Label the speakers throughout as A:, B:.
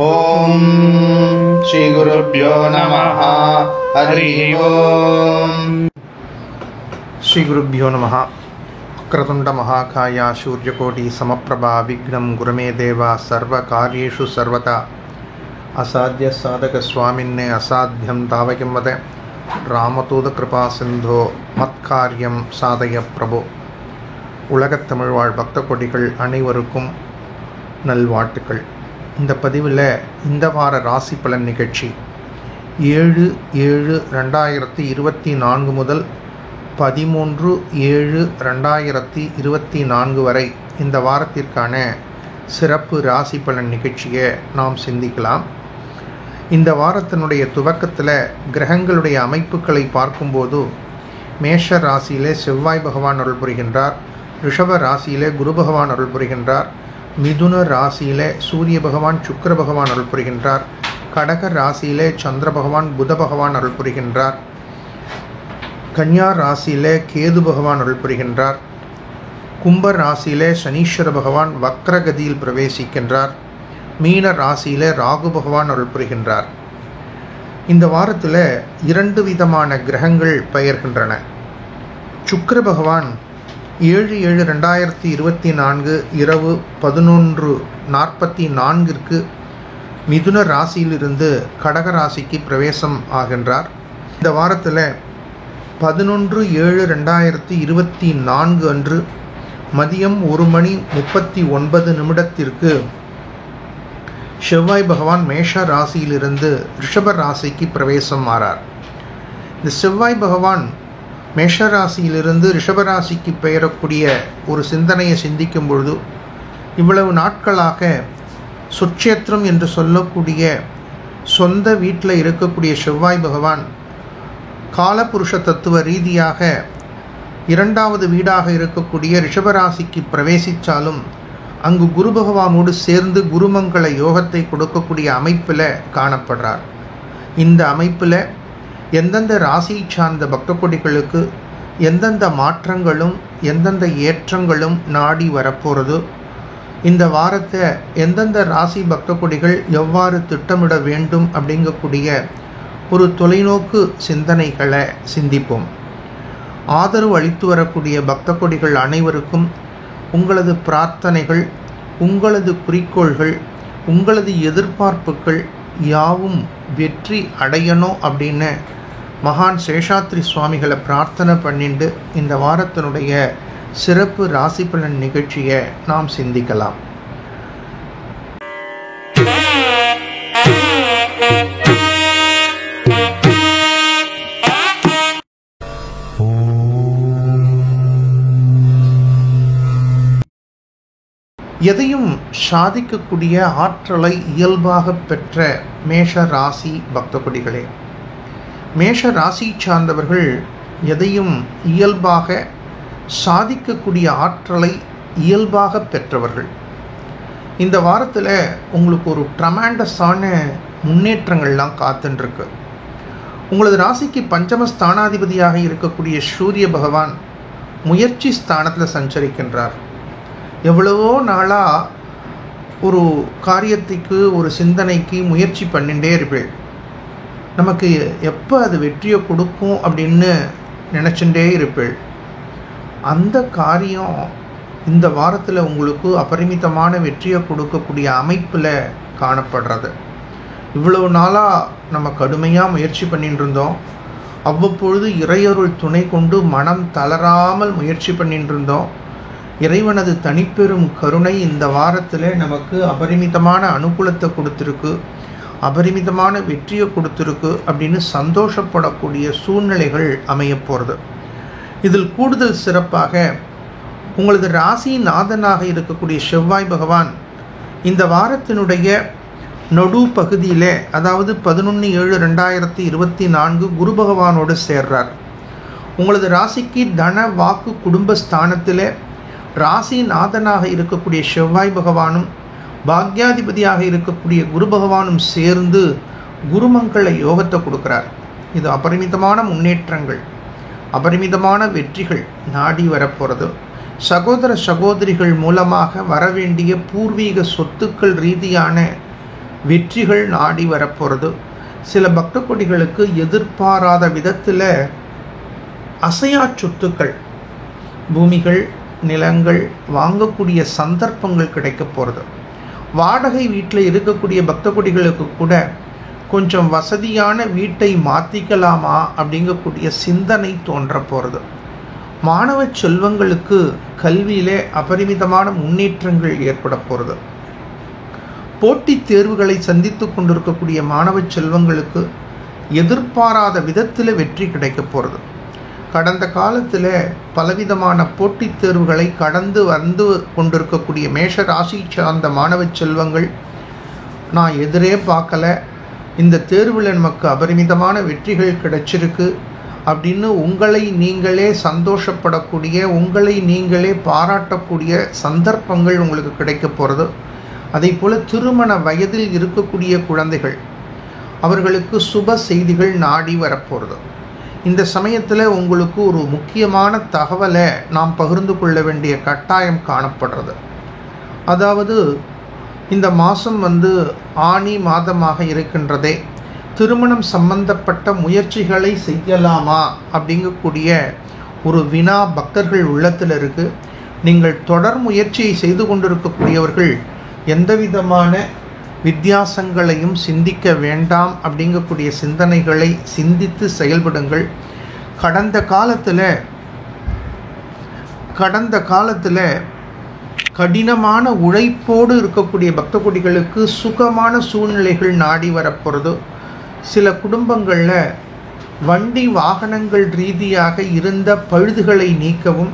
A: ஓம் ஸ்ரீ குருப்யோ நமஹ. ஹரி ஓம்.
B: ஸ்ரீ குருப்யோ நமஹ. வக்ரதுண்ட மகாகாய சூரியகோடி சமப்பிரபா விக்னம் குருமே தேவா சர்வ காரியேஷு சர்வதா அசாத்திய சாதக சுவாமின்னே அசாத்தியம் தாவகம் வத ராமதூத கிருபா சிந்தோ மத்காரியம் சாதய பிரபு. உலகத் தமிழ் வாழ் பக்த கொடிகள் அனைவருக்கும் நல்வாழ்த்துக்கள். இந்த பதிவில் இந்த வார ராசி பலன் நிகழ்ச்சி 7/7/2024 முதல் 13/7/2024 வரை இந்த வாரத்திற்கான சிறப்பு ராசி பலன் நிகழ்ச்சியை நாம் சிந்திக்கலாம். இந்த வாரத்தினுடைய துவக்கத்தில் கிரகங்களுடைய அமைப்புகளை பார்க்கும்போது மேஷ ராசியிலே செவ்வாய் பகவான் அருள் புரிகின்றார். ரிஷப ராசியிலே குரு பகவான் அருள் புரிகின்றார். மிதுன ராசியிலே சூரிய பகவான் சுக்கிர பகவான் அருள் புரிகின்றார். கடக ராசியிலே சந்திர பகவான் புத பகவான் அருள் புரிகின்றார். கன்யா ராசியிலே கேது பகவான் அருள் புரிகின்றார். கும்ப ராசியிலே சனீஸ்வர பகவான் வக்ரகதியில் பிரவேசிக்கின்றார். மீன ராசியிலே ராகு பகவான் அருள் புரிகின்றார். இந்த வாரத்தில் 2 விதமான கிரகங்கள் பெயர்கின்றன. சுக்கிர பகவான் 7/7/2024 இரவு 11:44 மிதுன ராசியிலிருந்து கடக ராசிக்கு பிரவேசம் ஆகின்றார். இந்த வாரத்தில் 11/7/2024 அன்று மதியம் 1:39 செவ்வாய் பகவான் மேஷ ராசியிலிருந்து ரிஷப ராசிக்கு பிரவேசம் ஆறார். இந்த செவ்வாய் பகவான் மேஷ ராசியிலிருந்து ரிஷபராசிக்கு பெயரக்கூடிய ஒரு சிந்தனையை சிந்திக்கும் பொழுது, இவ்வளவு நாட்களாக சுட்சேத்திரம் என்று சொல்லக்கூடிய சொந்த வீட்டில் இருக்கக்கூடிய செவ்வாய் பகவான் காலபுருஷ தத்துவ ரீதியாக 2வது வீடாக இருக்கக்கூடிய ரிஷபராசிக்கு பிரவேசித்தாலும் அங்கு குரு பகவானோடு சேர்ந்து குருமங்கள யோகத்தை கொடுக்கக்கூடிய அமைப்பில் காணப்படுறார். இந்த அமைப்பில் எந்தெந்த ராசியை சார்ந்த பக்த கொடிகளுக்கு எந்தெந்த மாற்றங்களும் எந்தெந்த ஏற்றங்களும் நாடி வரப்போகிறதோ, இந்த வாரத்தை எந்தெந்த ராசி பக்த கொடிகள் எவ்வாறு திட்டமிட வேண்டும் அப்படிங்கக்கூடிய ஒரு தொலைநோக்கு சிந்தனைகளை சிந்திப்போம். ஆதரவு அளித்து வரக்கூடிய பக்த கொடிகள் அனைவருக்கும் உங்களது பிரார்த்தனைகள், உங்களது குறிக்கோள்கள், உங்களது எதிர்பார்ப்புகள் யாவும் வெற்றி அடையணும் அப்படின்னு மகான் சேஷாத்ரி சுவாமிகளை பிரார்த்தனை பண்ணிட்டு இந்த வாரத்தினுடைய சிறப்பு ராசி பலன் நிகழ்ச்சியை நாம் சிந்திக்கலாம். எதையும் சாதிக்கக்கூடிய ஆற்றலை இயல்பாக பெற்ற மேஷ ராசி பக்த கொடிகளே, மேஷ ராசி சார்ந்தவர்கள் எதையும் இயல்பாக சாதிக்கக்கூடிய ஆற்றலை இயல்பாக பெற்றவர்கள். இந்த வாரத்தில் உங்களுக்கு ஒரு ட்ரமாண்டஸான முன்னேற்றங்கள்லாம் காத்துருக்கு. உங்களது ராசிக்கு பஞ்சம ஸ்தானாதிபதியாக இருக்கக்கூடிய சூரிய பகவான் முயற்சி ஸ்தானத்தில் சஞ்சரிக்கின்றார். எவ்வளவோ நாளாக ஒரு காரியத்துக்கு ஒரு சிந்தனைக்கு முயற்சி பண்ணிகிட்டே இருப்பேன். நமக்கு எப்போ அது வெற்றியை கொடுக்கும் அப்படின்னு நினச்சிட்டே இருப்பேன். அந்த காரியம் இந்த வாரத்தில் உங்களுக்கு அபரிமிதமான வெற்றியை கொடுக்கக்கூடிய அமைப்பில் காணப்படுறது. இவ்வளவு நாளாக நம்ம கடுமையாக முயற்சி பண்ணிட்டு இருந்தோம். அவ்வப்பொழுது இறையருள் துணை கொண்டு மனம் தளராமல் முயற்சி பண்ணிட்டு இருந்தோம். இறைவனது தனிப்பெரும் கருணை இந்த வாரத்தில் நமக்கு அபரிமிதமான அனுகூலத்தை கொடுத்துருக்கு, அபரிமிதமான வெற்றியை கொடுத்துருக்கு அப்படின்னு சந்தோஷப்படக்கூடிய சூழ்நிலைகள் அமைய போகிறது. இதில் கூடுதல் சிறப்பாக உங்களது ராசி நாதனாக இருக்கக்கூடிய செவ்வாய் பகவான் இந்த வாரத்தினுடைய நடு பகுதியில், அதாவது 11/7/2024 குரு பகவானோடு சேர்றார். உங்களது ராசிக்கு தன வாக்கு குடும்ப ஸ்தானத்தில் ராசி நாதனாக இருக்கக்கூடிய செவ்வாய் பகவானும் பாக்யாதிபதியாக இருக்கக்கூடிய குரு பகவானும் சேர்ந்து குருமங்கள யோகத்தை கொடுக்குறார். இது அபரிமிதமான முன்னேற்றங்கள், அபரிமிதமான வெற்றிகள் நாடி வரப்போகிறது. சகோதர சகோதரிகள் மூலமாக வரவேண்டிய பூர்வீக சொத்துக்கள் ரீதியான வெற்றிகள் நாடி வரப்போகிறது. சில பக்த கொடிகளுக்கு எதிர்பாராத விதத்தில் அசையா சொத்துக்கள், பூமிகள், நிலங்கள் வாங்கக்கூடிய சந்தர்ப்பங்கள் கிடைக்க போகிறது. வாடகை வீட்டில் இருக்கக்கூடிய பக்த கொடிகளுக்கு கூட கொஞ்சம் வசதியான வீட்டை மாற்றிக்கலாமா அப்படிங்கக்கூடிய சிந்தனை தோன்ற போகிறது. மாணவ செல்வங்களுக்கு கல்வியிலே அபரிமிதமான முன்னேற்றங்கள் ஏற்பட போகிறது. போட்டித் தேர்வுகளை சந்தித்து கொண்டிருக்கக்கூடிய மாணவ செல்வங்களுக்கு எதிர்பாராத விதத்தில் வெற்றி கிடைக்க போகிறது. கடந்த காலத்தில் பலவிதமான போட்டித் தேர்வுகளை கடந்து வந்து கொண்டிருக்கக்கூடிய மேஷ ராசி சார்ந்த மாணவ செல்வங்கள், நான் எதிரே பார்க்கல, இந்த தேர்வில் நமக்கு அபரிமிதமான வெற்றிகள் கிடைச்சிருக்கு அப்படின்னு உங்களை நீங்களே சந்தோஷப்படக்கூடிய, உங்களை நீங்களே பாராட்டக்கூடிய சந்தர்ப்பங்கள் உங்களுக்கு கிடைக்க போகிறது. அதே போல் திருமண வயதில் இருக்கக்கூடிய குழந்தைகள், அவர்களுக்கு சுப செய்திகள் நாடி வரப்போகிறது. இந்த சமயத்தில் உங்களுக்கு ஒரு முக்கியமான தகவலை நாம் பகிர்ந்து கொள்ள வேண்டிய கட்டாயம் காணப்படுறது. அதாவது இந்த மாதம் ஆனி மாதமாக இருக்கின்றதே, திருமணம் சம்பந்தப்பட்ட முயற்சிகளை செய்யலாமா அப்படிங்கக்கூடிய ஒரு வினா பக்தர்கள் உள்ளத்தில் இருக்குது. நீங்கள் தொடர் முயற்சியை செய்து கொண்டிருக்கக்கூடியவர்கள் எந்த விதமான வித்தியாசங்களையும் சிந்திக்க வேண்டாம் அப்படிங்கக்கூடிய சிந்தனைகளை சிந்தித்து செயல்படுங்கள். கடந்த காலத்தில் கடினமான உழைப்போடு இருக்கக்கூடிய பக்த கொடிகளுக்கு சுகமான சூழ்நிலைகள் நாடி வரப்போகிறது. சில குடும்பங்களில் வண்டி வாகனங்கள் ரீதியாக இருந்த பழுதுகளை நீக்கவும்,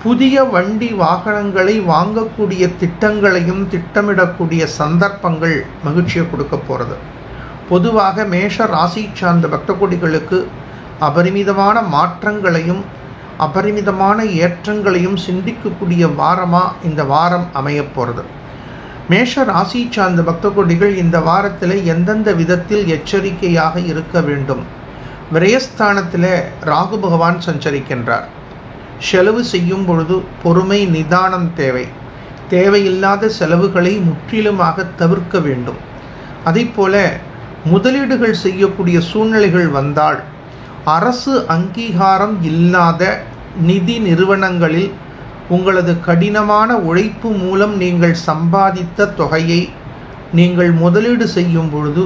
B: புதிய வண்டி வாகனங்களை வாங்கக்கூடிய திட்டங்களையும் திட்டமிடக்கூடிய சந்தர்ப்பங்கள் மகிழ்ச்சியை கொடுக்க போகிறது. பொதுவாக மேஷ ராசி சார்ந்த பக்த கொடிகளுக்கு அபரிமிதமான மாற்றங்களையும் அபரிமிதமான ஏற்றங்களையும் சிந்திக்கக்கூடிய வாரமாக இந்த வாரம் அமைய போகிறது. மேஷ ராசி சார்ந்த பக்த கொடிகள் இந்த வாரத்தில் எந்தெந்த விதத்தில் எச்சரிக்கையாக இருக்க வேண்டும்? விரயஸ்தானத்தில் ராகு பகவான் சஞ்சரிக்கின்றார். செலவு செய்யும் பொழுது பொறுமை, நிதானம் தேவை. தேவையில்லாத செலவுகளை முற்றிலுமாக தவிர்க்க வேண்டும். அதேபோல முதலீடுகள் செய்யக்கூடிய சூழ்நிலைகள் வந்தால் அரசு அங்கீகாரம் இல்லாத நிதி நிறுவனங்களில் உங்களது கடினமான உழைப்பு மூலம் நீங்கள் சம்பாதித்த தொகையை நீங்கள் முதலீடு செய்யும் பொழுது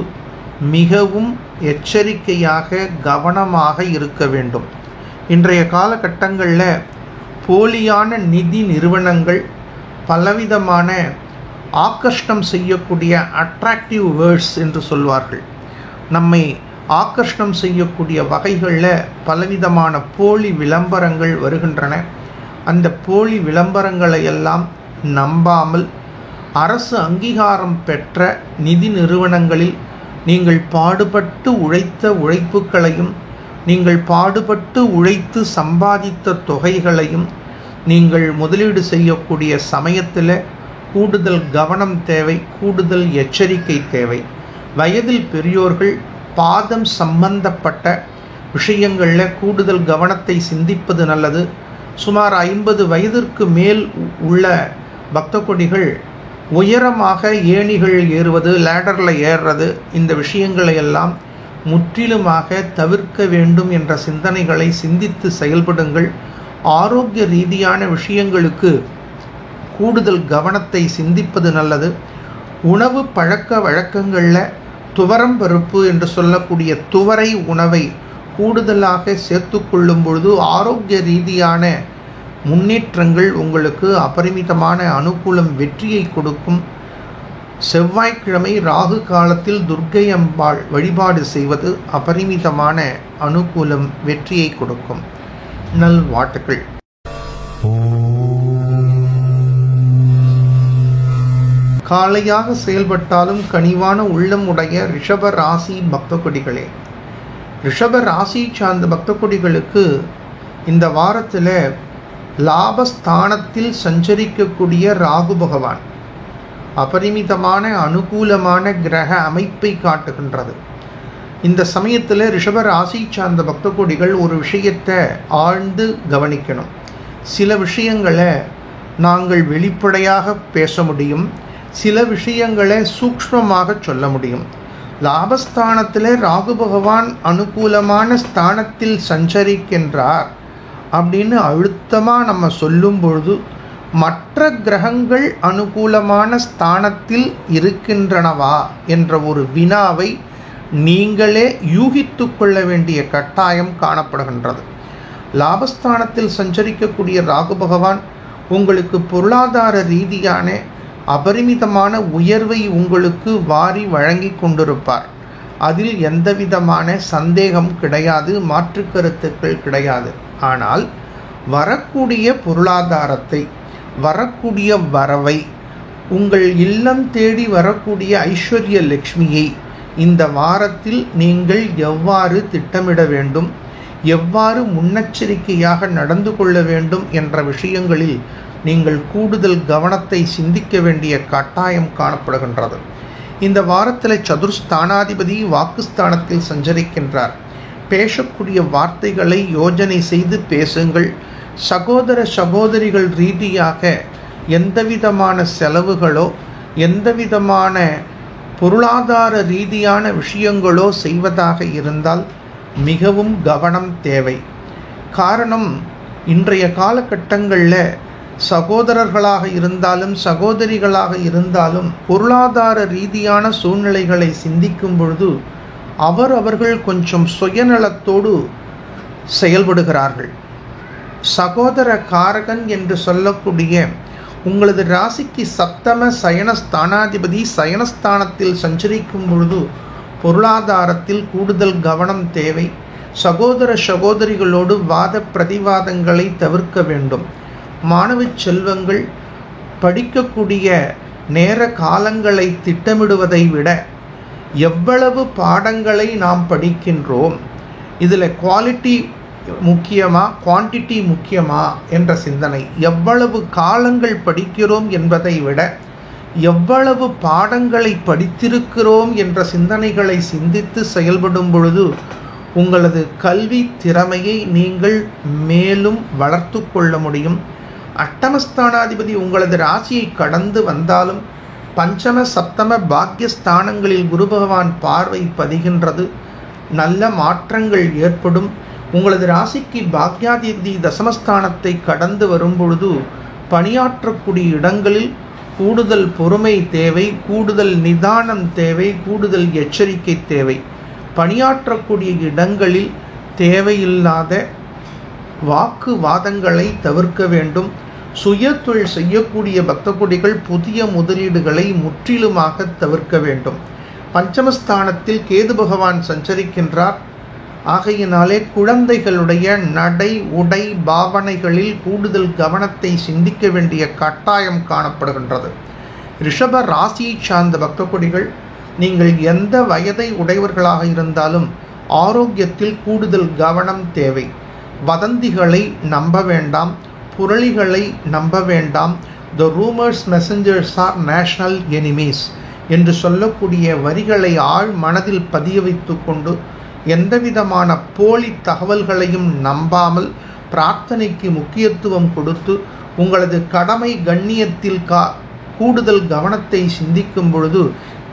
B: மிகவும் எச்சரிக்கையாக கவனமாக இருக்க வேண்டும். இன்றைய காலகட்டங்களில் போலியான நிதி நிறுவனங்கள் பலவிதமான ஆக்கர்ஷணம் செய்யக்கூடிய அட்ராக்டிவ் வேர்ட்ஸ் என்று சொல்வார்கள், நம்மை ஆக்கர்ஷணம் செய்யக்கூடிய வகைகளில் பலவிதமான போலி விளம்பரங்கள் வருகின்றன. அந்த போலி விளம்பரங்களை எல்லாம் நம்பாமல் அரசு அங்கீகாரம் பெற்ற நிதி நிறுவனங்களில் நீங்கள் பாடுபட்டு உழைத்த உழைப்புகளையும் நீங்கள் பாடுபட்டு உழைத்து சம்பாதித்த தொகைகளையும் நீங்கள் முதலீடு செய்யக்கூடிய சமயத்தில் கூடுதல் கவனம் தேவை, கூடுதல் எச்சரிக்கை தேவை. வயதில் பெரியோர்கள் பாதம் சம்பந்தப்பட்ட விஷயங்களில் கூடுதல் கவனத்தை சிந்திப்பது நல்லது. சுமார் 50 வயதிற்கு மேல் உள்ள பக்த கொடிகள் உயரமாக ஏணிகள் ஏறுவது, லேடரில் ஏறுறது, இந்த விஷயங்களை எல்லாம் முற்றிலுமாக தவிர்க்க வேண்டும் என்ற சிந்தனைகளை சிந்தித்து செயல்படுங்கள். ஆரோக்கிய ரீதியான விஷயங்களுக்கு கூடுதல் கவனத்தை சிந்திப்பது நல்லது. உணவு பழக்க வழக்கங்களில் துவரம் பருப்பு என்று சொல்லக்கூடிய துவரை உணவை கூடுதலாக சேர்த்து கொள்ளும் பொழுது ஆரோக்கிய ரீதியான முன்னேற்றங்கள் உங்களுக்கு அபரிமிதமான அனுகூலம், வெற்றியை கொடுக்கும். செவ்வாய்க்கிழமை ராகு காலத்தில் துர்க்கை அம்பாள் வழிபாடு செய்வது அபரிமிதமான அனுகூலம், வெற்றியை கொடுக்கும். நல்வாழ்த்துக்கள். காளையாக செயல்பட்டாலும் கனிவான உள்ளம் உடைய ரிஷப ராசி பக்த கொடிகளே, ரிஷப ராசி சார்ந்த பக்த கொடிகளுக்கு இந்த வாரத்தில் லாபஸ்தானத்தில் சஞ்சரிக்கக்கூடிய ராகு பகவான் அபரிமிதமான அனுகூலமான கிரக அமைப்பை காட்டுகின்றது. இந்த சமயத்தில் ரிஷப ராசி சார்ந்த பக்த கொடிகள் ஒரு விஷயத்தை ஆழ்ந்து கவனிக்கணும். சில விஷயங்களை நாங்கள் வெளிப்படையாக பேச முடியும், சில விஷயங்களை சூக்ஷ்மமாக சொல்ல முடியும். லாபஸ்தானத்தில் ராகு பகவான் அனுகூலமான ஸ்தானத்தில் சஞ்சரிக்கின்றார் அப்படின்னு அழுத்தமாக நம்ம சொல்லும் பொழுது மற்ற கிரகங்கள் அனுகூலமான ஸ்தானத்தில் இருக்கின்றனவா என்ற ஒரு வினாவை நீங்களே யூகித்து கொள்ள வேண்டிய கட்டாயம் காணப்படுகின்றது. லாபஸ்தானத்தில் சஞ்சரிக்கக்கூடிய ராகு பகவான் உங்களுக்கு பொருளாதார ரீதியான அபரிமிதமான உயர்வை உங்களுக்கு வாரி வழங்கி கொண்டிருப்பார். அதில் எந்தவிதமான சந்தேகம் கிடையாது, மாற்று கருத்துக்கள் கிடையாது. ஆனால் வரக்கூடிய பொருளாதாரத்தை, வரக்கூடிய வரவை, உங்கள் இல்லம் தேடி வரக்கூடிய ஐஸ்வர்ய லட்சுமியை இந்த வாரத்தில் நீங்கள் எவ்வாறு திட்டமிட வேண்டும், எவ்வாறு முன்னெச்சரிக்கையாக நடந்து கொள்ள வேண்டும் என்ற விஷயங்களில் நீங்கள் கூடுதல் கவனத்தை சிந்திக்க வேண்டிய கட்டாயம் காணப்படுகின்றது. இந்த வாரத்தில் சதுர்ஸ்தானாதிபதி வாக்குஸ்தானத்தில் சஞ்சரிக்கின்றார். பேசக்கூடிய வார்த்தைகளை யோஜனை செய்து பேசுங்கள். சகோதர சகோதரிகள் ரீதியாக எந்தவிதமான செலவுகளோ எந்தவிதமான பொருளாதார ரீதியான விஷயங்களோ செய்வதாக இருந்தால் மிகவும் கவனம் தேவை. காரணம், இன்றைய காலகட்டங்களில் சகோதரர்களாக இருந்தாலும் சகோதரிகளாக இருந்தாலும் பொருளாதார ரீதியான சூழ்நிலைகளை சிந்திக்கும் பொழுது அவர்கள் கொஞ்சம் சுயநலத்தோடு செயல்படுகிறார்கள். சகோதர காரகன் என்று சொல்லக்கூடிய உங்களது ராசிக்கு சப்தம சயனஸ்தானாதிபதி சயனஸ்தானத்தில் சஞ்சரிக்கும் பொழுது பொருளாதாரத்தில் கூடுதல் கவனம் தேவை. சகோதர சகோதரிகளோடு வாத பிரதிவாதங்களை தவிர்க்க வேண்டும். மாணவ செல்வங்கள் படிக்கக்கூடிய நேர காலங்களை திட்டமிடுவதை விட எவ்வளவு பாடங்களை நாம் படிக்கின்றோம், இதில் குவாலிட்டி முக்கியமா குவான்டிட்டி முக்கியமா என்ற சிந்தனை, எவ்வளவு காலங்கள் படிக்கிறோம் என்பதை விட எவ்வளவு பாடங்களை படித்திருக்கிறோம் என்ற சிந்தனைகளை சிந்தித்து செயல்படும் பொழுது உங்களது கல்வி திறமையை நீங்கள் மேலும் வளர்த்து கொள்ள முடியும். அட்டமஸ்தானாதிபதி உங்களது ராசியை கடந்து வந்தாலும் பஞ்சம சப்தம பாக்கியஸ்தானங்களில் குரு பகவான் பார்வை பதிகின்றது. நல்ல மாற்றங்கள் ஏற்படும். உங்களது ராசிக்கு பாக்யாதிபதி தசமஸ்தானத்தை கடந்து வரும்பொழுது பணியாற்றக்கூடிய இடங்களில் கூடுதல் பொறுமை தேவை, கூடுதல் நிதானம் தேவை, கூடுதல் எச்சரிக்கை தேவை. பணியாற்றக்கூடிய இடங்களில் தேவையில்லாத வாக்குவாதங்களை தவிர்க்க வேண்டும். சுய தொழில் செய்யக்கூடிய பக்தகோடிகள் புதிய முதலீடுகளை முற்றிலுமாக தவிர்க்க வேண்டும். பஞ்சமஸ்தானத்தில் கேது பகவான் சஞ்சரிக்கின்றார். ஆகையினாலே குழந்தைகளுடைய நடை உடை பாவனைகளில் கூடுதல் கவனத்தை சிந்திக்க வேண்டிய கட்டாயம் காணப்படுகின்றது. ரிஷப ராசியை சார்ந்த பக்தகோடிகள் நீங்கள் எந்த வயதை உடையவர்களாக இருந்தாலும் ஆரோக்கியத்தில் கூடுதல் கவனம் தேவை. வதந்திகளை நம்ப வேண்டாம், புரளிகளை நம்ப வேண்டாம். The rumours messengers are national enemies என்று சொல்லக்கூடிய வரிகளை ஆழ் மனதில் பதிய வைத்து கொண்டு எந்தவிதமான போலி தகவல்களையும் நம்பாமல் பிரார்த்தனைக்கு முக்கியத்துவம் கொடுத்து உங்களது கடமை கண்ணியத்தில் கூடுதல் கவனத்தை சிந்திக்கும் பொழுது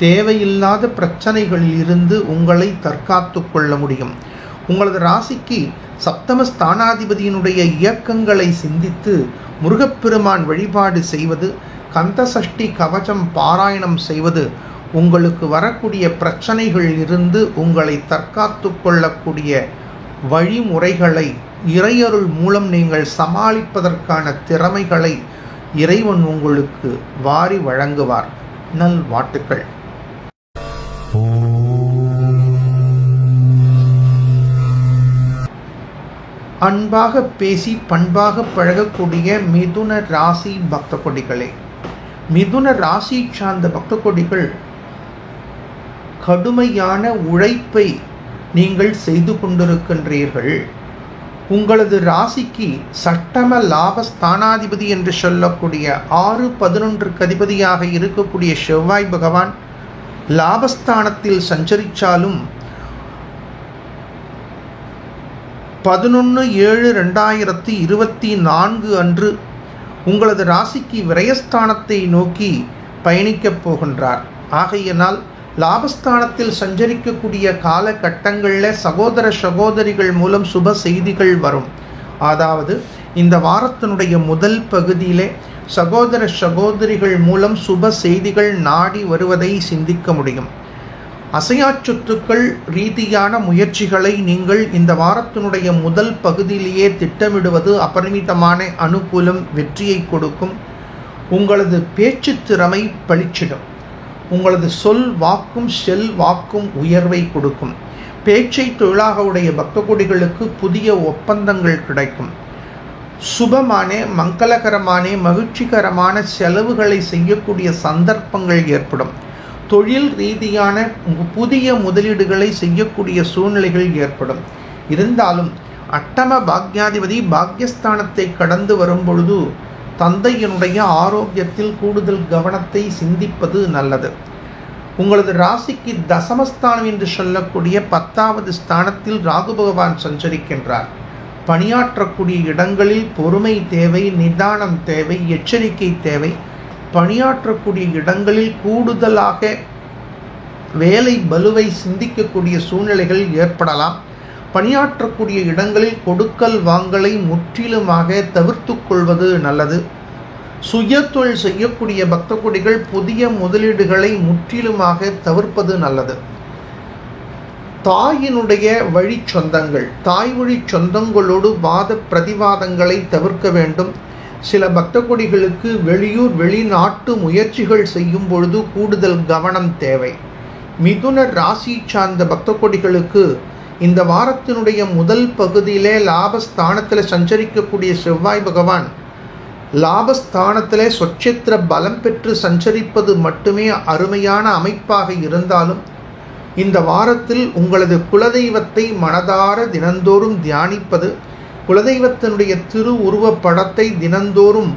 B: தேவையில்லாத பிரச்சனைகளில் இருந்து உங்களை தற்காத்து கொள்ள முடியும். உங்களது ராசிக்கு சப்தம ஸ்தானாதிபதியினுடைய இயக்கங்களை சிந்தித்து முருகப்பெருமான் வழிபாடு செய்வது, கந்தசஷ்டி கவசம் பாராயணம் செய்வது உங்களுக்கு வரக்கூடிய பிரச்சனைகளில் இருந்து உங்களை தற்காத்து கொள்ளக்கூடிய வழிமுறைகளை இறையருள் மூலம் நீங்கள் சமாளிப்பதற்கான திறமைகளை இறைவன் உங்களுக்கு வாரி வழங்குவார். நல்வாழ்த்துக்கள். அன்பாக பேசி பண்பாக பழகக்கூடிய மிதுன ராசி பக்த கொடிகளே, மிதுன ராசி சார்ந்த பக்த கொடிகள் கடுமையான உழைப்பை நீங்கள் செய்து கொண்டிருக்கின்றீர்கள். உங்களது ராசிக்கு சட்டம லாபஸ்தானாதிபதி என்று சொல்லக்கூடிய 6-11 அதிபதியாக இருக்கக்கூடிய செவ்வாய் பகவான் லாபஸ்தானத்தில் சஞ்சரித்தாலும் 11/7/2024 அன்று உங்களது ராசிக்கு விரயஸ்தானத்தை நோக்கி பயணிக்கப் போகின்றார். ஆகையினால் லாபஸ்தானத்தில் சஞ்சரிக்கக்கூடிய காலகட்டங்களில் சகோதர சகோதரிகள் மூலம் சுப செய்திகள் வரும். அதாவது இந்த வாரத்தினுடைய முதல் பகுதியிலே சகோதர சகோதரிகள் மூலம் சுப செய்திகள் நாடி வருவதை சிந்திக்க முடியும். அசையா சொத்துக்கள் ரீதியான முயற்சிகளை நீங்கள் இந்த வாரத்தினுடைய முதல் பகுதியிலேயே திட்டமிடுவது அபரிமிதமான அனுகூலம், வெற்றியை கொடுக்கும். உங்களது பேச்சு திறமை பளிச்சிடும். உங்களது சொல் வாக்கும் செல் வாக்கும் உயர்வை கொடுக்கும். பேச்சை தொழிலாக உடைய பக்த கோடிகளுக்கு புதிய ஒப்பந்தங்கள் கிடைக்கும். சுபமான மங்களகரமான மகிழ்ச்சிகரமான செலவுகளை செய்யக்கூடிய சந்தர்ப்பங்கள் ஏற்படும். தொழில் ரீதியான புதிய முதலீடுகளை செய்யக்கூடிய சூழ்நிலைகள் ஏற்படும். இருந்தாலும் அட்டம பாக்யாதிபதி பாக்யஸ்தானத்தை கடந்து வரும்பொழுது தந்தையினுடைய ஆரோக்கியத்தில் கூடுதல் கவனத்தை சிந்திப்பது நல்லது. உங்களது ராசிக்கு தசமஸ்தானம் என்று சொல்லக்கூடிய 10வது ஸ்தானத்தில் ராகு பகவான் சஞ்சரிக்கின்றார். பணியாற்றக்கூடிய இடங்களில் பொறுமை தேவை, நிதானம் தேவை, எச்சரிக்கை தேவை. பணியாற்றக்கூடிய இடங்களில் கூடுதலாக வேலை பலுவை சிந்திக்கக்கூடிய சூழ்நிலைகள் ஏற்படலாம். பணியாற்றக்கூடிய இடங்களில் கொடுக்கல் வாங்கலை முற்றிலுமாக தவிர்த்து கொள்வது நல்லது. சுயதொழில் செய்யக்கூடிய பக்த கோடிகள் புதிய முதலீடுகளை முற்றிலுமாக தவிர்ப்பது நல்லது. தாயினுடைய வழி சொந்தங்கள், தாய் வழி சொந்தங்களோடு வாத பிரதிவாதங்களை தவிர்க்க வேண்டும். சில பக்த கோடிகளுக்கு வெளியூர் வெளிநாட்டு முயற்சிகள் செய்யும் பொழுது கூடுதல் கவனம் தேவை. மிதுன ராசி சார்ந்த பக்த கோடிகளுக்கு இந்த வாரத்தினுடைய முதல் பகுதியிலே லாபஸ்தானத்தில் சஞ்சரிக்கக்கூடிய செவ்வாய் பகவான் லாபஸ்தானத்திலே சொச்சேத்திர பலம் பெற்று சஞ்சரிப்பது மட்டுமே அருமையான அமைப்பாக இருந்தாலும் இந்த வாரத்தில் உங்களது குலதெய்வத்தை மனதார தினந்தோறும் தியானிப்பது, குலதெய்வத்தினுடைய திரு உருவப் படத்தை தினந்தோறும்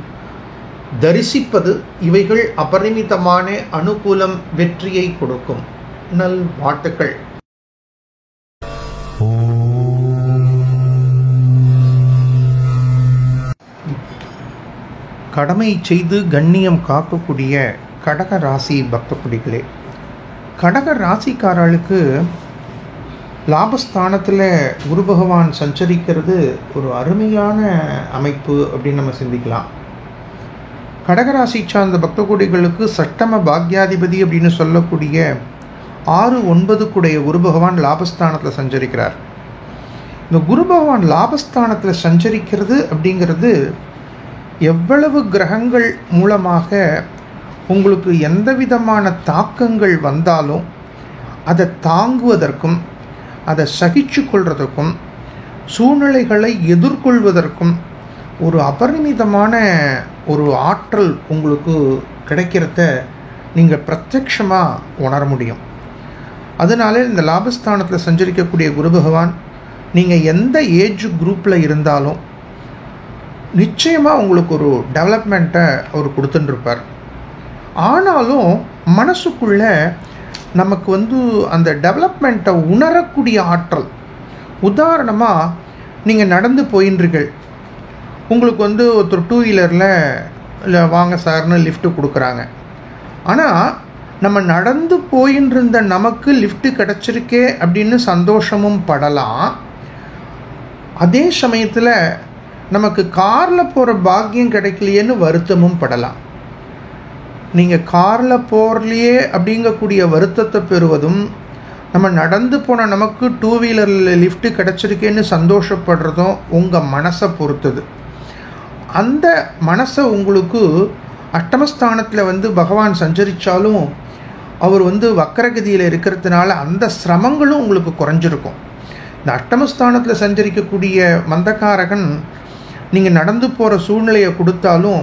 B: தரிசிப்பது, இவைகள் அபரிமிதமான அனுகூலம், வெற்றியை கொடுக்கும். நல் வாழ்த்துக்கள். கடமை செய்து கண்ணியம் காக்கக்கூடிய கடக ராசி பக்த குடிகளே, கடக ராசிக்காரர்களுக்கு லாபஸ்தானத்தில் குரு பகவான் சஞ்சரிக்கிறது ஒரு அருமையான அமைப்பு அப்படின்னு நம்ம சிந்திக்கலாம். கடகராசி சார்ந்த பக்த கோடிகளுக்கு சட்டம பாக்யாதிபதி அப்படின்னு சொல்லக்கூடிய 6-9 கூடைய குரு பகவான் லாபஸ்தானத்தில் சஞ்சரிக்கிறார். இந்த குரு பகவான் லாபஸ்தானத்தில் சஞ்சரிக்கிறது அப்படிங்கிறது எவ்வளவு கிரகங்கள் மூலமாக உங்களுக்கு எந்த விதமான தாக்கங்கள் வந்தாலும் அதை தாங்குவதற்கும், அதை சகிச்சு கொள்வதற்கும், சூழ்நிலைகளை எதிர்கொள்வதற்கும் ஒரு அபரிமிதமான ஒரு ஆற்றல் உங்களுக்கு கிடைக்கிறத நீங்கள் பிரத்யட்சமாக உணர முடியும். அதனால இந்த லாபஸ்தானத்தில் சஞ்சரிக்கக்கூடிய குரு பகவான் நீங்கள் எந்த ஏஜ் குரூப்பில் இருந்தாலும் நிச்சயமாக உங்களுக்கு ஒரு டெவலப்மெண்ட்டை அவர் கொடுத்துட்டுருப்பார். ஆனாலும் மனசுக்குள்ளே நமக்கு அந்த டெவலப்மெண்ட்டை உணரக்கூடிய ஆற்றல், உதாரணமாக நீங்கள் நடந்து போயின்றீர்கள், உங்களுக்கு ஒருத்தர் 2 வீலரில் இல்லை வாங்க சார்னு லிஃப்ட்டு கொடுக்குறாங்க. ஆனால் நம்ம நடந்து போயின்னு இருந்த நமக்கு லிஃப்ட்டு கிடச்சிருக்கே அப்படின்னு சந்தோஷமும் படலாம். அதே சமயத்தில் நமக்கு காரில் போகிற பாக்கியம் கிடைக்கலையேன்னு வருத்தமும் படலாம். நீங்கள் காரில் போகலையே அப்படிங்கக்கூடிய வருத்தத்தை பெறுவதும், நம்ம நடந்து போன நமக்கு 2 வீலரில் லிஃப்ட்டு கிடச்சிருக்கேன்னு சந்தோஷப்படுறதும் உங்கள் மனசை பொறுத்தது. அந்த மனசை உங்களுக்கு அஷ்டமஸ்தானத்தில் பகவான் சஞ்சரித்தாலும் அவர் வக்கரகதியில் இருக்கிறதுனால அந்த சிரமங்களும் உங்களுக்கு குறைஞ்சிருக்கும். இந்த அஷ்டமஸ்தானத்தில் சஞ்சரிக்கக்கூடிய மந்தகாரகன் நீங்கள் நடந்து போகிற சூழ்நிலையை கொடுத்தாலும்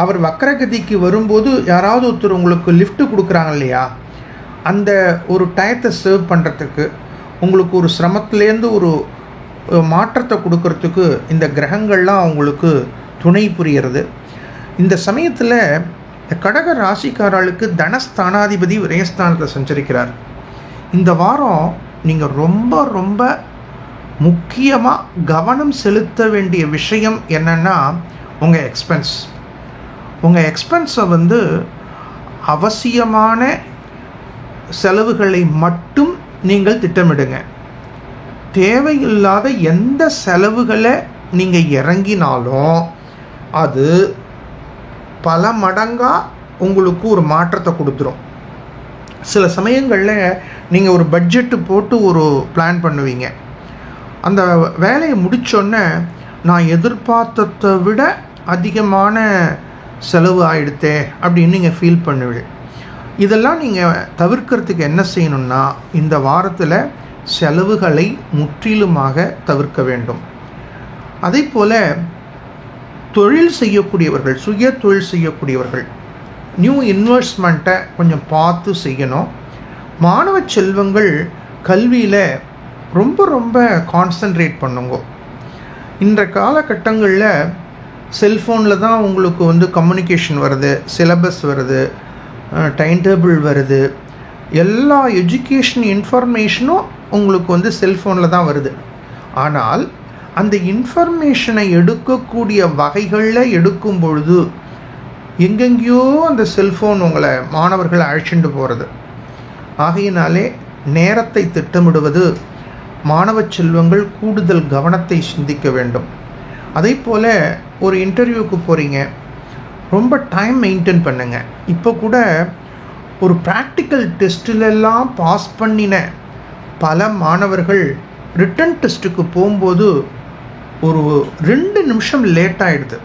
B: அவர் வக்கரகதிக்கு வரும்போது யாராவது ஒருத்தர் உங்களுக்கு லிஃப்ட்டு கொடுக்குறாங்க இல்லையா, அந்த ஒரு டயத்தை சேவ் பண்ணுறதுக்கு, உங்களுக்கு ஒரு சிரமத்துலேருந்து ஒரு மாற்றத்தை கொடுக்கறதுக்கு இந்த கிரகங்கள்லாம் அவங்களுக்கு துணை புரிகிறது. இந்த சமயத்தில் கடக ராசிக்காரர்களுக்கு தனஸ்தானாதிபதி விரயஸ்தானத்தில் சஞ்சரிக்கிறார். இந்த வாரம் நீங்கள் ரொம்ப ரொம்ப முக்கியமாக கவனம் செலுத்த வேண்டிய விஷயம் என்னென்னா உங்கள் எக்ஸ்பென்ஸை அவசியமான செலவுகளை மட்டும் நீங்கள் திட்டமிடுங்க. தேவையில்லாத எந்த செலவுகளை நீங்கள் இறங்கினாலும் அது பல மடங்காக உங்களுக்கு ஒரு மாற்றத்தை கொடுத்துரும். சில சமயங்களில் நீங்கள் ஒரு பட்ஜெட்டு போட்டு ஒரு பிளான் பண்ணுவீங்க. அந்த வேலையை முடித்தோடனே நான் எதிர்பார்த்ததை விட அதிகமான செலவு ஆகிடுத்தே அப்படின்னு நீங்கள் ஃபீல் பண்ணுவீங்க. இதெல்லாம் நீங்கள் தவிர்க்கிறதுக்கு என்ன செய்யணும்னா, இந்த வாரத்தில் செலவுகளை முற்றிலுமாக தவிர்க்க வேண்டும். அதே போல் தொழில் செய்யக்கூடியவர்கள், சுய தொழில் செய்யக்கூடியவர்கள் நியூ இன்வெஸ்ட்மெண்ட்டை கொஞ்சம் பார்த்து செய்யணும். மாணவ செல்வங்கள் கல்வியில் ரொம்ப ரொம்ப கான்சன்ட்ரேட் பண்ணுங்க. இந்த காலகட்டங்களில் செல்ஃபோனில் தான் உங்களுக்கு கம்யூனிகேஷன் வருது, சிலபஸ் வருது, டைம் டேபிள் வருது, எல்லா எஜுகேஷன் இன்ஃபர்மேஷனும் உங்களுக்கு செல்ஃபோனில் தான் வருது. ஆனால் அந்த இன்ஃபர்மேஷனை எடுக்கக்கூடிய வகைகளில் எடுக்கும் பொழுது எங்கெங்கேயோ அந்த செல்ஃபோன் உங்களை மாணவர்களை அழைச்சிட்டு போகிறது. ஆகையினாலே நேரத்தை திட்டமிடுவது மாணவ செல்வங்கள் கூடுதல் கவனத்தை சிந்திக்க வேண்டும். அதே போல் ஒரு இன்டர்வியூக்கு போகிறீங்க, ரொம்ப டைம் மெயின்டைன் பண்ணுங்கள். இப்போ கூட ஒரு ப்ராக்டிக்கல் டெஸ்ட்டிலெல்லாம் பாஸ் பண்ணின பல மாணவர்கள் ரிட்டன் டெஸ்ட்டுக்கு போகும்போது ஒரு 2 நிமிஷம் லேட் ஆகிடுது.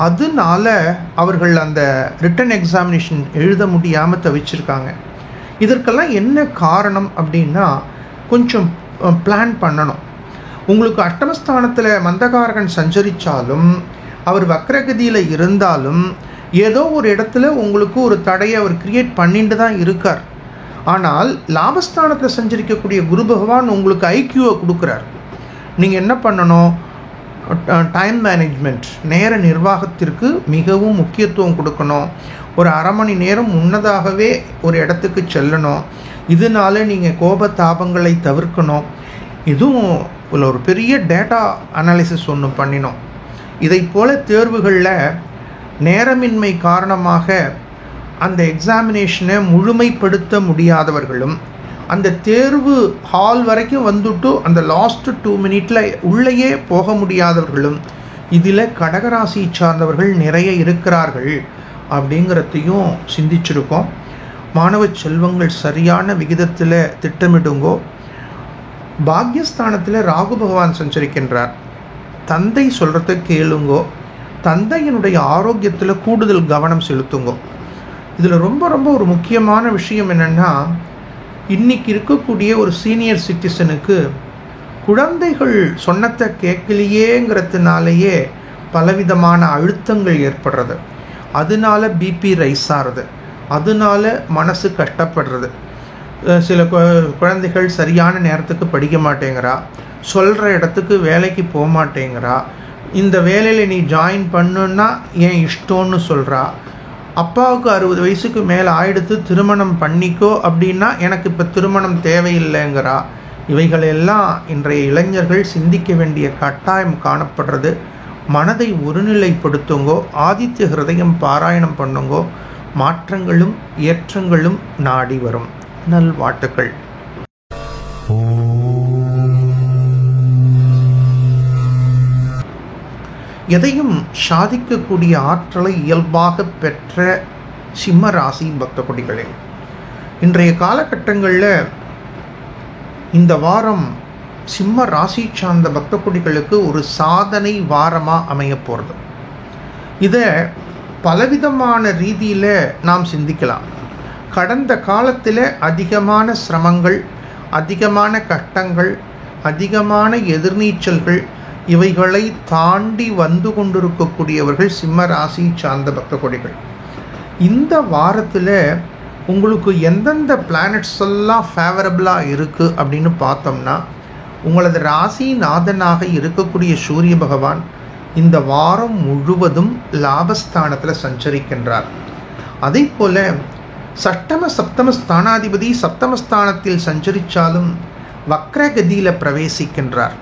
B: அதனால அவர்கள் அந்த ரிட்டன் எக்ஸாமினேஷன் எழுத முடியாமல் தவிச்சிருக்காங்க. இதற்கெல்லாம் என்ன காரணம் அப்படின்னா, கொஞ்சம் பிளான் பண்ணணும். உங்களுக்கு அஷ்டமஸ்தானத்தில் மந்தகாரகன் சஞ்சரித்தாலும், அவர் வக்ரகதியில் இருந்தாலும், ஏதோ ஒரு இடத்துல உங்களுக்கு ஒரு தடையை அவர் கிரியேட் பண்ணிட்டு தான் இருக்கார். ஆனால் லாபஸ்தானத்தில் சஞ்சரிக்கக்கூடிய குரு பகவான் உங்களுக்கு ஐக்கியூவை கொடுக்குறார். நீங்கள் என்ன பண்ணணும்? டைம் மேனேஜ்மெண்ட், நேர நிர்வாகத்திற்கு மிகவும் முக்கியத்துவம் கொடுக்கணும். ஒரு அரை மணி நேரம் முன்னதாகவே ஒரு இடத்துக்கு செல்லணும். இதனால நீங்கள் கோபதாபங்களை தவிர்க்கணும். இதுவும் ஒரு பெரிய டேட்டா அனாலிசிஸ் ஒன்று பண்ணினோம். இதை போல தேர்வுகளில் நேரமின்மை காரணமாக அந்த எக்ஸாமினேஷனை முழுமைப்படுத்த முடியாதவர்களும், அந்த தேர்வு ஹால் வரைக்கும் வந்துட்டு அந்த லாஸ்ட் 2 மினிட்ல உள்ளேயே போக முடியாதவர்களும் இதில் கடகராசி சார்ந்தவர்கள் நிறைய இருக்கிறார்கள் அப்படிங்கிறதையும் சிந்திச்சிருக்கோம். மாணவ செல்வங்கள் சரியான விகிதத்தில் திட்டமிடுங்கோ. பாக்யஸ்தானத்தில் ராகு பகவான் சஞ்சரிக்கின்றார். தந்தை சொல்கிறத கேளுங்கோ. தந்தையினுடைய ஆரோக்கியத்தில் கூடுதல் கவனம் செலுத்துங்கோ. இதில் ரொம்ப ரொம்ப ஒரு முக்கியமான விஷயம் என்னென்னா, இன்றைக்கி இருக்கக்கூடிய ஒரு சீனியர் சிட்டிசனுக்கு குழந்தைகள் சொன்னத்தை கேட்கலையேங்கிறதுனாலேயே பலவிதமான அழுத்தங்கள் ஏற்படுறது. அதனால பிபி ரைஸ் ஆகிறது, அதனால மனசு கஷ்டப்படுறது. சில குழந்தைகள் சரியான நேரத்துக்கு படிக்க மாட்டேங்கிறா, சொல்கிற இடத்துக்கு வேலைக்கு போக மாட்டேங்கிறா, இந்த வேலையில் நீ ஜாயின் பண்ணுன்னா ஏன் இஷ்டம்னு சொல்கிறா, அப்பாவுக்கு 60 வயசுக்கு மேலே ஆயிடுத்து திருமணம் பண்ணிக்கோ அப்படின்னா எனக்கு இப்போ திருமணம் தேவையில்லைங்கிறா. இவைகளெல்லாம் இன்றைய இளைஞர்கள் சிந்திக்க வேண்டிய கட்டாயம் காணப்படுறது. மனதை ஒருநிலைப்படுத்துங்கோ. ஆதித்ய ஹிருதயம் பாராயணம் பண்ணுங்கோ. மாற்றங்களும் ஏற்றங்களும் நாடி வரும். நல்வாழ்த்துக்கள். எதையும் சாதிக்கக்கூடிய ஆற்றலை இயல்பாக பெற்ற சிம்ம ராசி பக்த கொடிகளே, இன்றைய காலகட்டங்களில் இந்த வாரம் சிம்ம ராசி சார்ந்த பக்த கொடிகளுக்கு ஒரு சாதனை வாரமாக அமைய போகிறது. இதை பலவிதமான ரீதியில் நாம் சிந்திக்கலாம். கடந்த காலத்தில் அதிகமான சிரமங்கள், அதிகமான கஷ்டங்கள், அதிகமான எதிர்நீச்சல்கள் இவைகளை தாண்டி வந்து கொண்டிருக்கக்கூடியவர்கள் சிம்ம ராசி சார்ந்த பக்த கொடிகள். இந்த வாரத்தில் உங்களுக்கு எந்தெந்த பிளானட்ஸ் எல்லாம் ஃபேவரபிளாக இருக்குது அப்படின்னு பார்த்தோம்னா, உங்களது ராசி நாதனாக இருக்கக்கூடிய சூரிய பகவான் இந்த வாரம் முழுவதும் லாபஸ்தானத்தில் சஞ்சரிக்கின்றார். அதே போல் சட்டம சப்தம ஸ்தானாதிபதி சப்தமஸ்தானத்தில் சஞ்சரித்தாலும் வக்ரகதியில் பிரவேசிக்கின்றார்.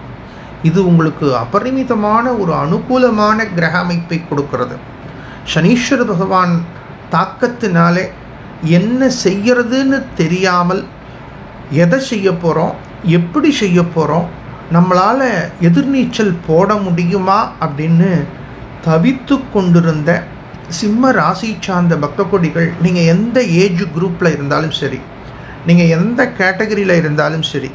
B: இது உங்களுக்கு அபரிமிதமான ஒரு அனுகூலமான கிரக அமைப்பை கொடுக்கிறது. சனீஸ்வர பகவான் தாக்கத்தினாலே என்ன செய்யறதுன்னு தெரியாமல் எதை செய்ய போகிறோம், எப்படி செய்ய போகிறோம், நம்மளால் எதிர்நீச்சல் போட முடியுமா அப்படின்னு தவித்து கொண்டிருந்த சிம்ம ராசி சார்ந்த பக்த கொடிகள், நீங்கள் எந்த ஏஜ் குரூப்பில் இருந்தாலும் சரி, நீங்கள் எந்த கேட்டகரியில் இருந்தாலும் சரி,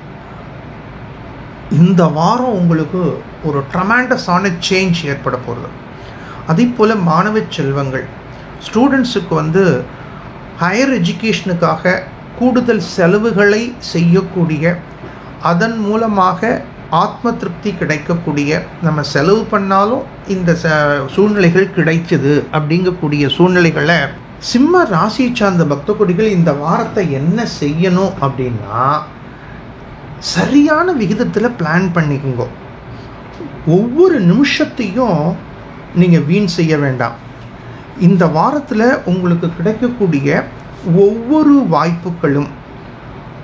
B: இந்த வாரம் உங்களுக்கு ஒரு ட்ரமாண்டஸான சேஞ்ச் ஏற்பட போகிறது. அதே போல் மாணவ செல்வங்கள், ஸ்டூடெண்ட்ஸுக்கு ஹையர் எஜுகேஷனுக்காக கூடுதல் செலவுகளை செய்யக்கூடிய, அதன் மூலமாக ஆத்ம திருப்தி கிடைக்கக்கூடிய, நம்ம செலவு பண்ணாலும் இந்த சூழ்நிலைகள் கிடைக்குது அப்படிங்கக்கூடிய சூழ்நிலைகளை சிம்ம ராசியை சார்ந்த பக்த கொடிகள் இந்த வாரத்தை என்ன செய்யணும் அப்படின்னா, சரியான விகிதத்தில் பிளான் பண்ணிக்கோங்க. ஒவ்வொரு நிமிஷத்தையும் நீங்கள் வீண் செய்ய வேண்டாம். இந்த வாரத்தில் உங்களுக்கு கிடைக்கக்கூடிய ஒவ்வொரு வாய்ப்புகளும்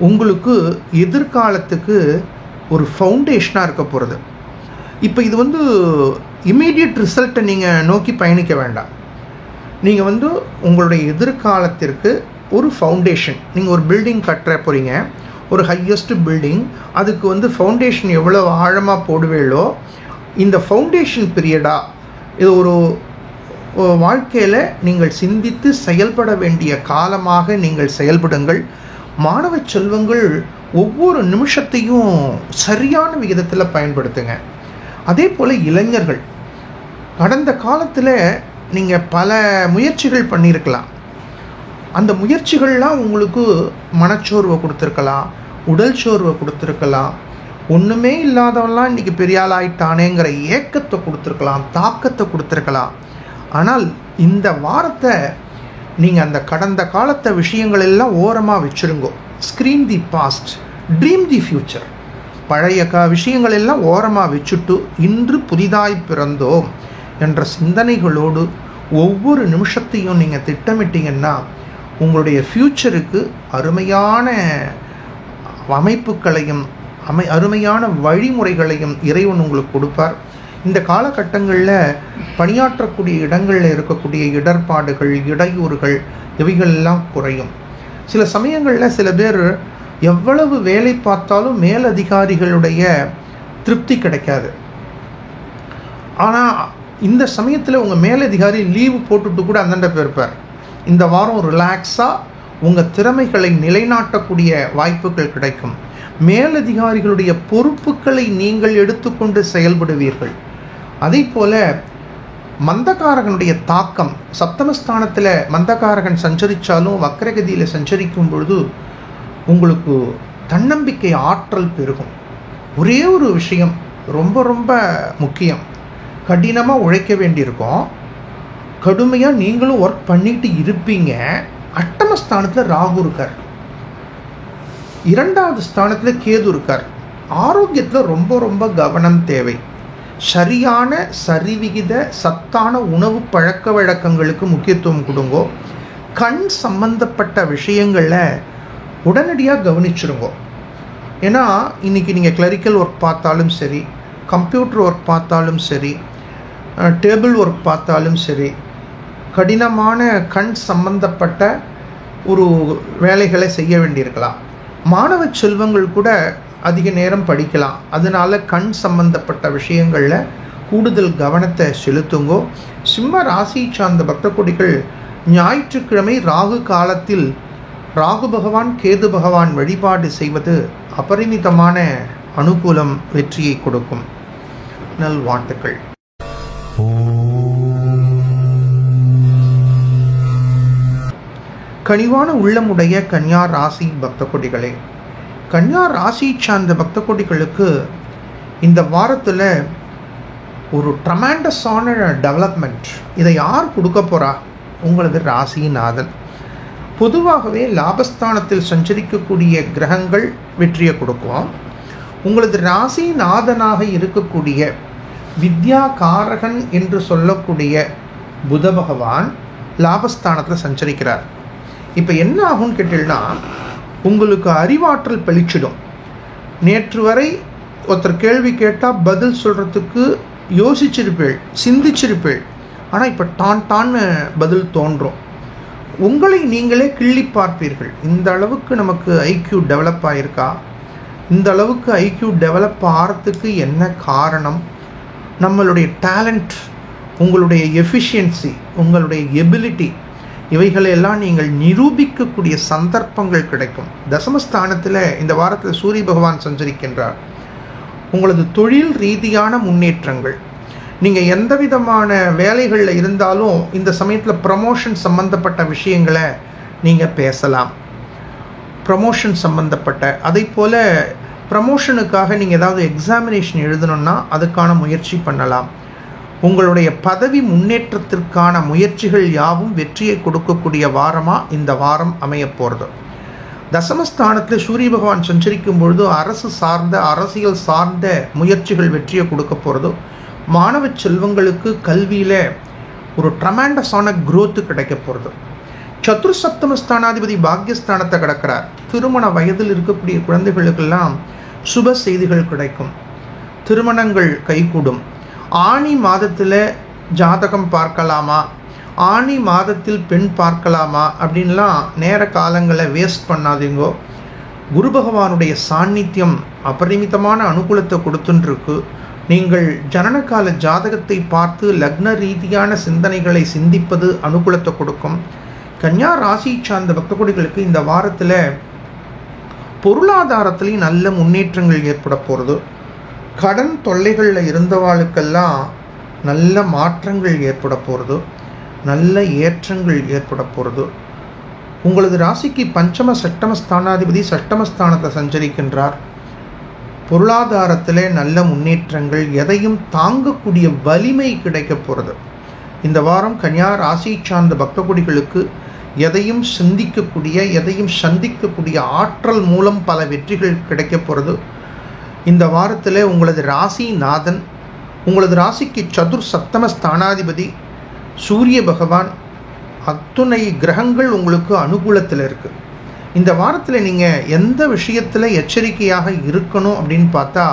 B: உங்களுக்கு எதிர்காலத்துக்கு ஒரு ஃபவுண்டேஷனாக இருக்க போகிறது. இப்போ இது இமீடியட் ரிசல்ட்டை நீங்கள் நோக்கி பயணிக்க வேண்டாம். நீங்கள் உங்களுடைய எதிர்காலத்திற்கு ஒரு ஃபவுண்டேஷன், நீங்கள் ஒரு பில்டிங் கட்டுற போகிறீங்க, ஒரு ஹையஸ்ட் பில்டிங், அதுக்கு ஃபவுண்டேஷன் எவ்வளோ ஆழமாக போடுவீங்களோ, இந்த ஃபவுண்டேஷன் பீரியடாக இது ஒரு வாழ்க்கையில் நீங்கள் சிந்தித்து செயல்பட வேண்டிய காலமாக நீங்கள் செயல்படுங்கள். மாணவ செல்வங்கள் ஒவ்வொரு நிமிஷத்தையும் சரியான விகிதத்தில் பயன்படுத்துங்க. அதே போல் இளைஞர்கள், கடந்த காலத்தில் நீங்கள் பல முயற்சிகள் பண்ணியிருக்கலாம். அந்த முயற்சிகள்லாம் உங்களுக்கு மனச்சோர்வை கொடுத்துருக்கலாம், உடல் சோர்வை கொடுத்துருக்கலாம், ஒன்றுமே இல்லாதவெல்லாம் இன்றைக்கி பெரிய ஆள் ஆயிட்டானேங்கிற ஏக்கத்தை கொடுத்துருக்கலாம், தாக்கத்தை கொடுத்துருக்கலாம். ஆனால் இந்த வாரத்தை நீங்கள் அந்த கடந்த காலத்தை விஷயங்கள் எல்லாம் ஓரமாக வச்சுருங்கோ. Screen the past, dream the future. பழைய விஷயங்கள் எல்லாம் ஓரமாக வச்சுட்டு இன்று புதிதாய் பிறந்தோம் என்ற சிந்தனைகளோடு ஒவ்வொரு நிமிஷத்தையும் நீங்கள் திட்டமிட்டீங்கன்னா உங்களுடைய ஃப்யூச்சருக்கு அருமையான அமைப்புகளையும் அருமையான வழிமுறைகளையும் இறைவன் உங்களுக்கு கொடுப்பார். இந்த காலகட்டங்களில் பணியாற்றக்கூடிய இடங்களில் இருக்கக்கூடிய இடர்பாடுகள், இடையூறுகள் இவைகளெல்லாம் குறையும். சில சமயங்களில் சில பேர் எவ்வளவு வேலை பார்த்தாலும் மேலதிகாரிகளுடைய திருப்தி கிடைக்காது. ஆனால் இந்த சமயத்தில் உங்கள் மேலதிகாரி லீவு போட்டுட்டு கூட அந்தண்ட போயிருப்பார். இந்த வாரம் ரிலாக்ஸாக உங்கள் திறமைகளை நிலைநாட்டக்கூடிய வாய்ப்புகள் கிடைக்கும். மேலதிகாரிகளுடைய பொறுப்புகளை நீங்கள் எடுத்துக்கொண்டு செயல்படுவீர்கள். அதே போல் மந்தகாரகனுடைய தாக்கம், சப்தமஸ்தானத்தில் மந்தகாரகன் சஞ்சரித்தாலும் வக்ரகதியில் சஞ்சரிக்கும் பொழுது உங்களுக்கு தன்னம்பிக்கை ஆற்றல் பெருகும். ஒரே ஒரு விஷயம் ரொம்ப ரொம்ப முக்கியம், கடினமாக உழைக்க வேண்டியிருக்கும், கடுமையாக நீங்களும் ஒர்க் பண்ணிட்டு இருப்பீங்க. அட்டமஸ்தானத்தில் ராகு இருக்கார், 2வது ஸ்தானத்தில் கேது இருக்கார். ஆரோக்கியத்தில் ரொம்ப ரொம்ப கவனம் தேவை. சரியான சரிவிகித சத்தான உணவு பழக்க வழக்கங்களுக்கு முக்கியத்துவம் கொடுங்கோ. கண் சம்பந்தப்பட்ட விஷயங்களில் உடனடியாக கவனிச்சிருங்கோ. ஏன்னா இன்றைக்கி நீங்கள் கிளரிக்கல் ஒர்க் பார்த்தாலும் சரி, கம்ப்யூட்டர் ஒர்க் பார்த்தாலும் சரி, டேபிள் ஒர்க் பார்த்தாலும் சரி, கடினமான கண் சம்பந்தப்பட்ட ஒரு வேலைகளை செய்ய வேண்டியிருக்கலாம். மாணவ செல்வங்கள் கூட அதிக நேரம் படிக்கலாம். அதனால் கண் சம்பந்தப்பட்ட விஷயங்களில் கூடுதல் கவனத்தை செலுத்துங்கோ. சிம்ம ராசி சார்ந்த பக்த கொடிகள் ஞாயிற்றுக்கிழமை ராகு காலத்தில் ராகு பகவான், கேது பகவான் வழிபாடு செய்வது அபரிமிதமான அனுகூலம், வெற்றியை கொடுக்கும். நல்வாழ்த்துக்கள். கனிவான உள்ளமுடைய கன்யா ராசி பக்த கொடிகளே, கன்யா ராசி சார்ந்த பக்த கொடிகளுக்கு இந்த வாரத்தில் ஒரு ட்ரமாண்டஸான டெவலப்மெண்ட். இதை யார் கொடுக்க போகிறா? உங்களது ராசிநாதன். பொதுவாகவே லாபஸ்தானத்தில் சஞ்சரிக்கக்கூடிய கிரகங்கள் வெற்றியை கொடுக்கும். உங்களது ராசிநாதனாக இருக்கக்கூடிய வித்யா காரகன் என்று சொல்லக்கூடிய புத பகவான் லாபஸ்தானத்தில் சஞ்சரிக்கிறார். இப்போ என்ன ஆகும்னு கேட்டீங்கன்னா, உங்களுக்கு அறிவாற்றல் பளிச்சிடும். நேற்று வரை ஒருத்தர் கேள்வி கேட்டால் பதில் சொல்கிறதுக்கு யோசிச்சிருப்பேள், சிந்திச்சிருப்பேள். ஆனால் இப்போ டான்னு பதில் தோன்றும். உங்களை நீங்களே கிள்ளி பார்ப்பீர்கள். இந்த அளவுக்கு நமக்கு ஐக்யூ டெவலப் ஆகிருக்கா? இந்த அளவுக்கு ஐக்யூ டெவலப் ஆகிறதுக்கு என்ன காரணம்? நம்மளுடைய டேலண்ட், உங்களுடைய எஃபிஷியன்சி, உங்களுடைய எபிலிட்டி, இவைகளெல்லாம் நீங்கள் நிரூபிக்கக்கூடிய சந்தர்ப்பங்கள் கிடைக்கும். தசமஸ்தானத்தில் இந்த வாரத்தில் சூரிய பகவான் சஞ்சரிக்கின்றார். உங்களது தொழில் ரீதியான முன்னேற்றங்கள், நீங்கள் எந்த விதமான வேலைகளில் இருந்தாலும் இந்த சமயத்தில் ப்ரமோஷன் சம்பந்தப்பட்ட விஷயங்களை நீங்கள் பேசலாம். ப்ரமோஷன் சம்பந்தப்பட்ட, அதே போல் ப்ரமோஷனுக்காக நீங்கள் ஏதாவது எக்ஸாமினேஷன் எழுதணுன்னா அதுக்கான முயற்சி பண்ணலாம். உங்களுடைய பதவி முன்னேற்றத்திற்கான முயற்சிகள் யாவும் வெற்றியை கொடுக்கக்கூடிய வாரமாக இந்த வாரம் அமைய போகிறது. தசமஸ்தானத்தில் சூரிய பகவான் சஞ்சரிக்கும் பொழுது அரசு சார்ந்த, அரசியல் சார்ந்த முயற்சிகள் வெற்றியை கொடுக்க போகிறது. மாணவ செல்வங்களுக்கு கல்வியில் ஒரு ட்ரமாண்டஸான growth கிடைக்க போகிறது. சத்துர்சப்தமஸ்தானாதிபதி பாக்யஸ்தானத்தை கிடக்கிறார். திருமண வயதில் இருக்கக்கூடிய குழந்தைகளுக்கெல்லாம் சுப செய்திகள் கிடைக்கும். திருமணங்கள் கைகூடும். ஆனி மாதத்தில் ஜாதகம் பார்க்கலாமா, ஆனி மாதத்தில் பெண் பார்க்கலாமா அப்படின்லாம் நேர காலங்களை வேஸ்ட் பண்ணாதீங்கோ. குரு பகவானுடைய சாநித்தியம் அபரிமிதமான அனுகூலத்தை கொடுத்துருக்கு. நீங்கள் ஜனனகால ஜாதகத்தை பார்த்து லக்ன ரீதியான சிந்தனைகளை சிந்திப்பது அனுகூலத்தை கொடுக்கும். கன்னியா ராசி சார்ந்த பக்தகோடிகளுக்கு இந்த வாரத்தில் பொருளாதாரத்திலையும் நல்ல முன்னேற்றங்கள் ஏற்பட போகிறது. கடன் தொல்லைகளில் இருந்தவாளுக்கெல்லாம் நல்ல மாற்றங்கள் ஏற்பட போகிறது. நல்ல ஏற்றங்கள் ஏற்பட போகிறது. உங்களது ராசிக்கு பஞ்சம சட்டம ஸ்தானாதிபதி சட்டமஸ்தானத்தை சஞ்சரிக்கின்றார். பொருளாதாரத்தில் நல்ல முன்னேற்றங்கள், எதையும் தாங்கக்கூடிய வலிமை கிடைக்க போகிறது. இந்த வாரம் கன்னியா ராசி சார்ந்த பக்தகோடிகளுக்கு எதையும் சிந்திக்கக்கூடிய, எதையும் சந்திக்கக்கூடிய ஆற்றல் மூலம் பல வெற்றிகள் கிடைக்க போகிறது. இந்த வாரத்தில் உங்களது ராசிநாதன், உங்களது ராசிக்கு சதுர் சப்தம ஸ்தானாதிபதி சூரிய பகவான், அத்துணை கிரகங்கள் உங்களுக்கு அனுகூலத்தில் இருக்குது. இந்த வாரத்தில் நீங்கள் எந்த விஷயத்தில் எச்சரிக்கையாக இருக்கணும் அப்படின்னு பார்த்தா,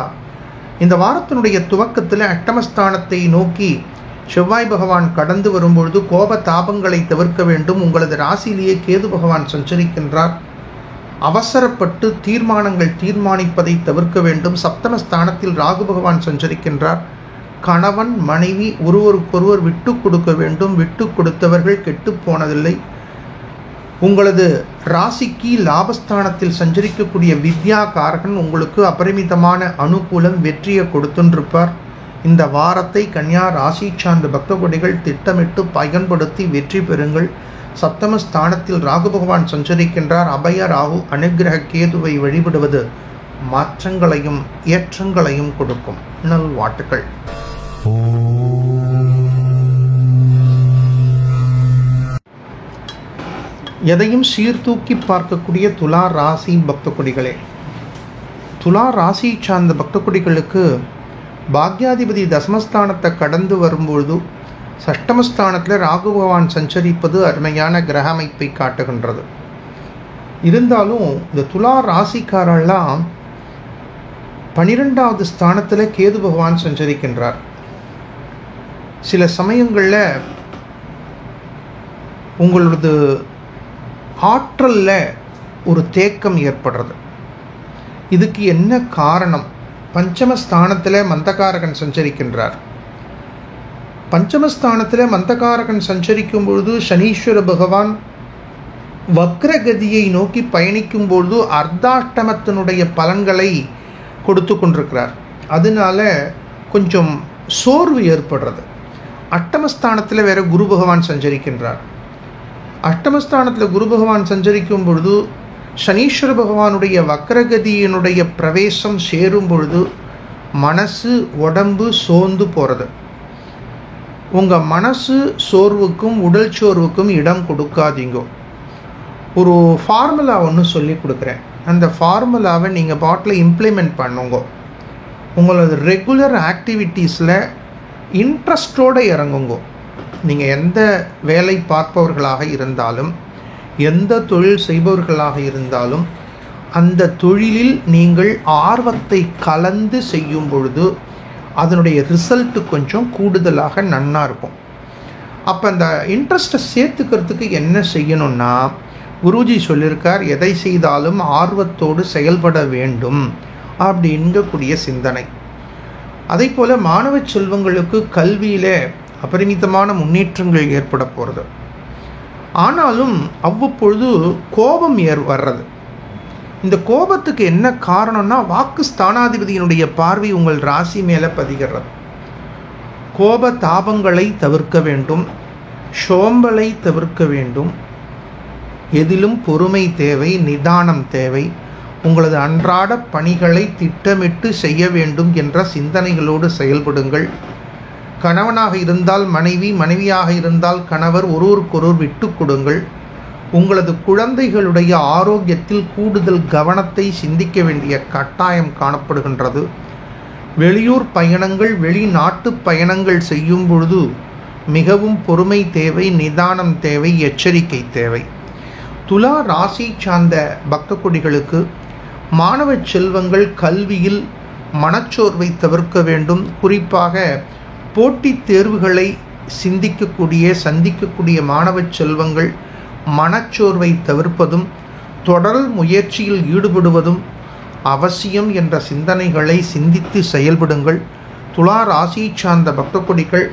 B: இந்த வாரத்தினுடைய துவக்கத்தில் அட்டமஸ்தானத்தை நோக்கி செவ்வாய் பகவான் கடந்து வரும்பொழுது கோப தாபங்களை தவிர்க்க வேண்டும். உங்களது ராசியிலேயே கேது பகவான் சஞ்சரிக்கின்றார். அவசரப்பட்டு தீர்மானிப்பதை தவிர்க்க வேண்டும். சப்தமஸ்தானத்தில் ராகு பகவான் சஞ்சரிக்கின்றார். கணவன் மனைவி ஒருவருக்கொருவர் விட்டு கொடுக்க வேண்டும். விட்டு கொடுத்தவர்கள் கெட்டு போனதில்லை. உங்களது ராசிக்கு லாபஸ்தானத்தில் சஞ்சரிக்கக்கூடிய வித்யா காரகன் உங்களுக்கு அபரிமிதமான அனுகூலம், வெற்றியை கொடுத்துருப்பார். இந்த வாரத்தை கன்னியா ராசி சார்ந்த பக்தகோடிகள் திட்டமிட்டு பயன்படுத்தி வெற்றி பெறுங்கள். சப்தமஸ்தானத்தில் ராகு பகவான் சஞ்சரிக்கின்றார். அபய ராகு அனுகிரக கேதுவை வழிபடுவது மாற்றங்களையும் ஏற்றங்களையும் கொடுக்கும். நல்வாழ்த்துக்கள். எதையும் சீர்தூக்கி பார்க்கக்கூடிய துலா ராசி பக்தகோடிகளே, துலா ராசி சார்ந்த பக்தகோடிகளுக்கு பாக்யாதிபதி தசமஸ்தானத்தை கடந்து வரும்பொழுது சஷ்டமஸ்தானத்தில் ராகு பகவான் சஞ்சரிப்பது அருமையான கிரக அமைப்பை காட்டுகின்றது. இருந்தாலும் இந்த துலா ராசிக்காரெல்லாம் 12வது ஸ்தானத்தில் கேது பகவான் சஞ்சரிக்கின்றார். சில சமயங்களில் உங்களது ஆற்றலில் ஒரு தேக்கம் ஏற்படுறது. இதுக்கு என்ன காரணம்? பஞ்சமஸ்தானத்தில் மந்தகாரகன் சஞ்சரிக்கின்றார். பஞ்சமஸ்தானத்தில் மந்தகாரகன் சஞ்சரிக்கும் பொழுது சனீஸ்வர பகவான் வக்ரகதியை நோக்கி பயணிக்கும் பொழுது அர்த்தாஷ்டமத்தினுடைய பலன்களை கொடுத்து கொண்டிருக்கிறார். அதனால கொஞ்சம் சோர்வு ஏற்படுறது. அஷ்டமஸ்தானத்தில் வேற குரு பகவான் சஞ்சரிக்கின்றார். அஷ்டமஸ்தானத்தில் குரு பகவான் சஞ்சரிக்கும் பொழுது சனீஸ்வர பகவானுடைய வக்ரகதியினுடைய பிரவேசம் சேரும் பொழுது மனசு உடம்பு சோர்ந்து போகிறது. உங்கள் மனசு சோர்வுக்கும் உடல் சோர்வுக்கும் இடம் கொடுக்காதீங்க. ஒரு ஃபார்முலா ஒன்று சொல்லி கொடுக்குறேன். அந்த ஃபார்முலாவை நீங்கள் பாட்டில் இம்ப்ளிமெண்ட் பண்ணுங்க. உங்களது ரெகுலர் ஆக்டிவிட்டீஸில் இன்ட்ரெஸ்டோடு இறங்குங்க. நீங்கள் எந்த வேலை பார்ப்பவர்களாக இருந்தாலும், எந்த தொழில் செய்பவர்களாக இருந்தாலும், அந்த தொழிலில் நீங்கள் ஆர்வத்தை கலந்து செய்யும் பொழுது அதனுடைய ரிசல்ட்டு கொஞ்சம் கூடுதலாக நன்னா இருக்கும். அப்போ அந்த இன்ட்ரெஸ்ட்டை சேர்த்துக்கிறதுக்கு என்ன செய்யணும்னா, குருஜி சொல்லியிருக்கார், எதை செய்தாலும் ஆர்வத்தோடு செயல்பட வேண்டும் அப்படிங்கக்கூடிய சிந்தனை. அதே போல் மாணவ செல்வங்களுக்கு கல்வியில் அபரிமிதமான முன்னேற்றங்கள் ஏற்பட போகிறது. ஆனாலும் அவ்வப்பொழுது கோபம் வர்றது. இந்த கோபத்துக்கு என்ன காரணம்னா, வாக்கு ஸ்தானாதிபதியினுடைய பார்வை உங்கள் ராசி மேலே பதிகிறது. கோப தாபங்களை தவிர்க்க வேண்டும், சோம்பலை தவிர்க்க வேண்டும். எதிலும் பொறுமை தேவை, நிதானம் தேவை. உங்களது அன்றாட பணிகளை திட்டமிட்டு செய்ய வேண்டும் என்ற சிந்தனைகளோடு செயல்படுங்கள். கணவனாக இருந்தால் மனைவி, மனைவியாக இருந்தால் கணவர், ஒருவருக்கொருவர் விட்டு கொடுங்கள். உங்களது குழந்தைகளுடைய ஆரோக்கியத்தில் கூடுதல் கவனத்தை சிந்திக்க வேண்டிய கட்டாயம் காணப்படுகின்றது. வெளியூர் பயணங்கள், வெளிநாட்டு பயணங்கள் செய்யும் பொழுது மிகவும் பொறுமை தேவை, நிதானம் தேவை, எச்சரிக்கை தேவை. துலா ராசி சார்ந்த பக்த கொடிகளுக்கு மாணவ செல்வங்கள் கல்வியில் மனச்சோர்வை தவிர்க்க வேண்டும். குறிப்பாக போட்டித் தேர்வுகளை சந்திக்கக்கூடிய மாணவ செல்வங்கள் மனச்சோர்வை தவிர்ப்பதும் தொடர் முயற்சியில் ஈடுபடுவதும் அவசியம் என்ற சிந்தனைகளை சிந்தித்து செயல்படுங்கள். துலா ராசி சார்ந்த பக்த கொடிகள்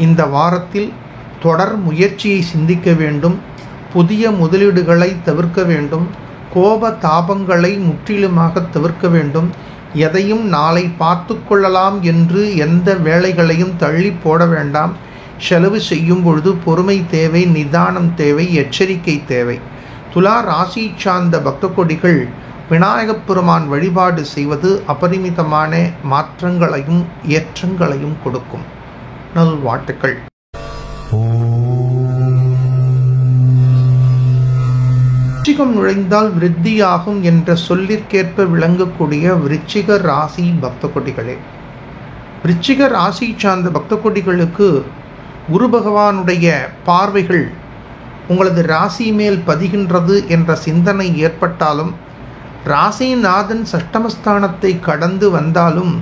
B: இந்த வாரத்தில் தொடர் முயற்சியை சிந்திக்க வேண்டும். புதிய முதலீடுகளை தவிர்க்க வேண்டும். கோப தாபங்களை முற்றிலுமாக தவிர்க்க வேண்டும். எதையும் நாளை பார்த்து கொள்ளலாம் என்று எந்த வேலைகளையும் தள்ளி போட வேண்டாம். செலவு செய்யும் பொழுது பொறுமை தேவை, நிதானம் தேவை, எச்சரிக்கை தேவை. துலா ராசி சார்ந்த பக்த கொடிகள் விநாயகப் பெருமான் வழிபாடு செய்வது அபரிமிதமான மாற்றங்களையும் ஏற்றங்களையும் கொடுக்கும். நல்வாழ்த்துக்கள். விருச்சிகம் நுழைந்தால் விருத்தியாகும் என்ற சொல்லிற்கேற்ப விளங்கக்கூடிய விருச்சிக ராசி பக்த கொடிகளே, விருச்சிக ராசி சார்ந்த பக்த கொடிகளுக்கு குரு பகவானுடைய பார்வைகள் உங்களது ராசி மேல் பதிகின்றது என்ற சிந்தனை ஏற்பட்டாலும், ராசிநாதன் சஷ்டமஸ்தானத்தை கடந்து வந்தாலும்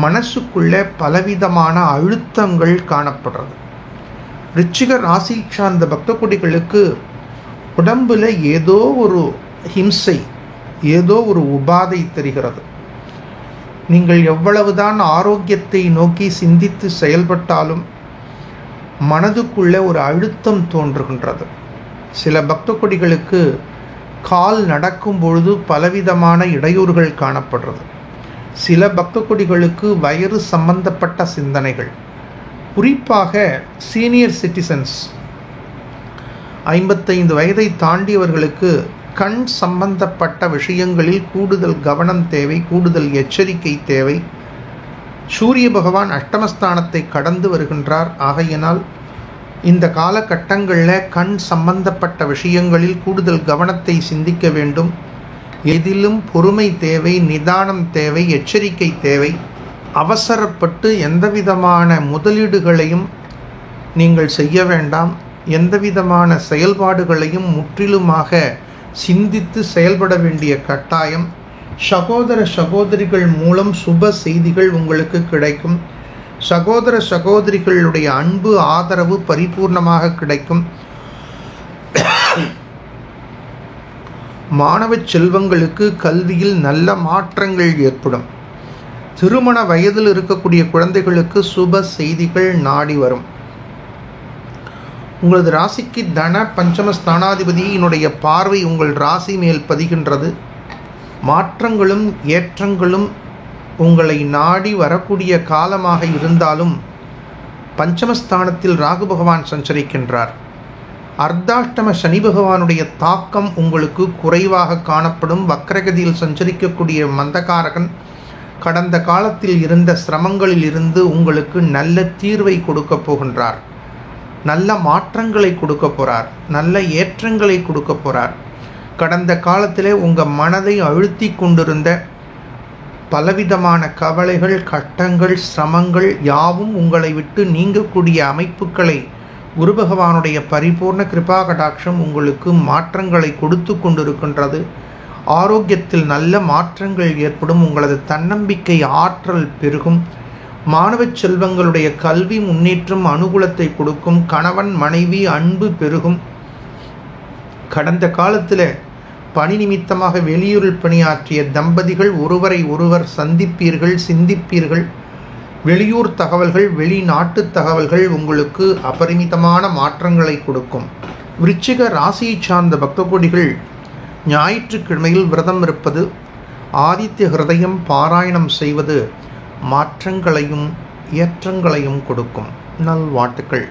B: மனசுக்குள்ள பலவிதமான அழுத்தங்கள் காணப்படுறது. விருச்சிக ராசி சார்ந்த பக்த கொடிகளுக்கு உடம்புல ஏதோ ஒரு ஹிம்சை, ஏதோ ஒரு உபாதை தெரிகிறது. நீங்கள் எவ்வளவுதான் ஆரோக்கியத்தை நோக்கி சிந்தித்து செயல்பட்டாலும் மனதுக்குள்ள ஒரு அழுத்தம் தோன்றுகின்றது. சில பக்த கொடிகளுக்கு கால் நடக்கும் பொழுது பலவிதமான இடையூறுகள் காணப்படுறது. சில பக்த கொடிகளுக்கு வயது சம்பந்தப்பட்ட சிந்தனைகள், குறிப்பாக சீனியர் சிட்டிசன்ஸ் 55 வயதை தாண்டியவர்களுக்கு கண் சம்பந்தப்பட்ட விஷயங்களில் கூடுதல் கவனம் தேவை, கூடுதல் எச்சரிக்கை தேவை. சூரிய பகவான் அஷ்டமஸ்தானத்தை கடந்து வருகின்றார். ஆகையினால் இந்த காலகட்டங்களில் கண் சம்பந்தப்பட்ட விஷயங்களில் கூடுதல் கவனத்தை சிந்திக்க வேண்டும். எதிலும் பொறுமை தேவை, நிதானம் தேவை, எச்சரிக்கை தேவை. அவசரப்பட்டு எந்தவிதமான முதலீடுகளையும் நீங்கள் செய்ய வேண்டாம். எந்தவிதமான செயல்பாடுகளையும் முற்றிலுமாக சிந்தித்து செயல்பட வேண்டிய கட்டாயம். சகோதர சகோதரிகள் மூலம் சுப செய்திகள் உங்களுக்கு கிடைக்கும். சகோதர சகோதரிகளுடைய அன்பு, ஆதரவு பரிபூர்ணமாக கிடைக்கும். மாணவ செல்வங்களுக்கு கல்வியில் நல்ல மாற்றங்கள் ஏற்படும். திருமண வயதில் இருக்கக்கூடிய குழந்தைகளுக்கு சுப செய்திகள் நாடி வரும். உங்களது ராசிக்கு தன பஞ்சம ஸ்தானாதிபதியினுடைய பார்வை உங்கள் ராசி மேல் பதிகின்றது. மாற்றங்களும் ஏற்றங்களும் உங்களை நாடி வரக்கூடிய காலமாக இருந்தாலும் பஞ்சமஸ்தானத்தில் ராகு பகவான் சஞ்சரிக்கின்றார். அர்த்தாஷ்டம சனி பகவானுடைய தாக்கம் உங்களுக்கு குறைவாக காணப்படும். வக்ரகதியில் சஞ்சரிக்கக்கூடிய மந்தகாரகன் கடந்த காலத்தில் இருந்த சிரமங்களில் இருந்து உங்களுக்கு நல்ல தீர்வை கொடுக்க போகின்றார். நல்ல மாற்றங்களை கொடுக்க போகிறார். நல்ல ஏற்றங்களை கொடுக்க போகிறார். கடந்த காலத்திலே உங்கள் மனதை அழுத்தி கொண்டிருந்த பலவிதமான கவலைகள், கட்டங்கள், சிரமங்கள் யாவும் உங்களை விட்டு நீங்கக்கூடிய அமைப்புகளை குரு பகவானுடைய பரிபூர்ண கிருபா கடாட்சம் உங்களுக்கு மாற்றங்களை கொடுத்து கொண்டிருக்கின்றது. ஆரோக்கியத்தில் நல்ல மாற்றங்கள் ஏற்படும். உங்களது தன்னம்பிக்கை ஆற்றல் பெருகும். மாணவ செல்வங்களுடைய கல்வி முன்னேற்றம் அனுகூலத்தை கொடுக்கும். கணவன் மனைவி அன்பு பெருகும். கடந்த காலத்தில் பணி நிமித்தமாக வெளியூரில் பணியாற்றிய தம்பதிகள் ஒருவரை ஒருவர் சந்திப்பீர்கள், சிந்திப்பீர்கள். வெளியூர் தகவல்கள், வெளிநாட்டு தகவல்கள் உங்களுக்கு அபரிமிதமான மாற்றங்களை கொடுக்கும். விருச்சிக ராசியை சார்ந்த பக்த கோடிகள் ஞாயிற்றுக்கிழமையில் விரதம் இருப்பது, ஆதித்ய ஹிருதயம் பாராயணம் செய்வது மாற்றங்களையும் ஏற்றங்களையும் கொடுக்கும். நல்வாழ்த்துக்கள்.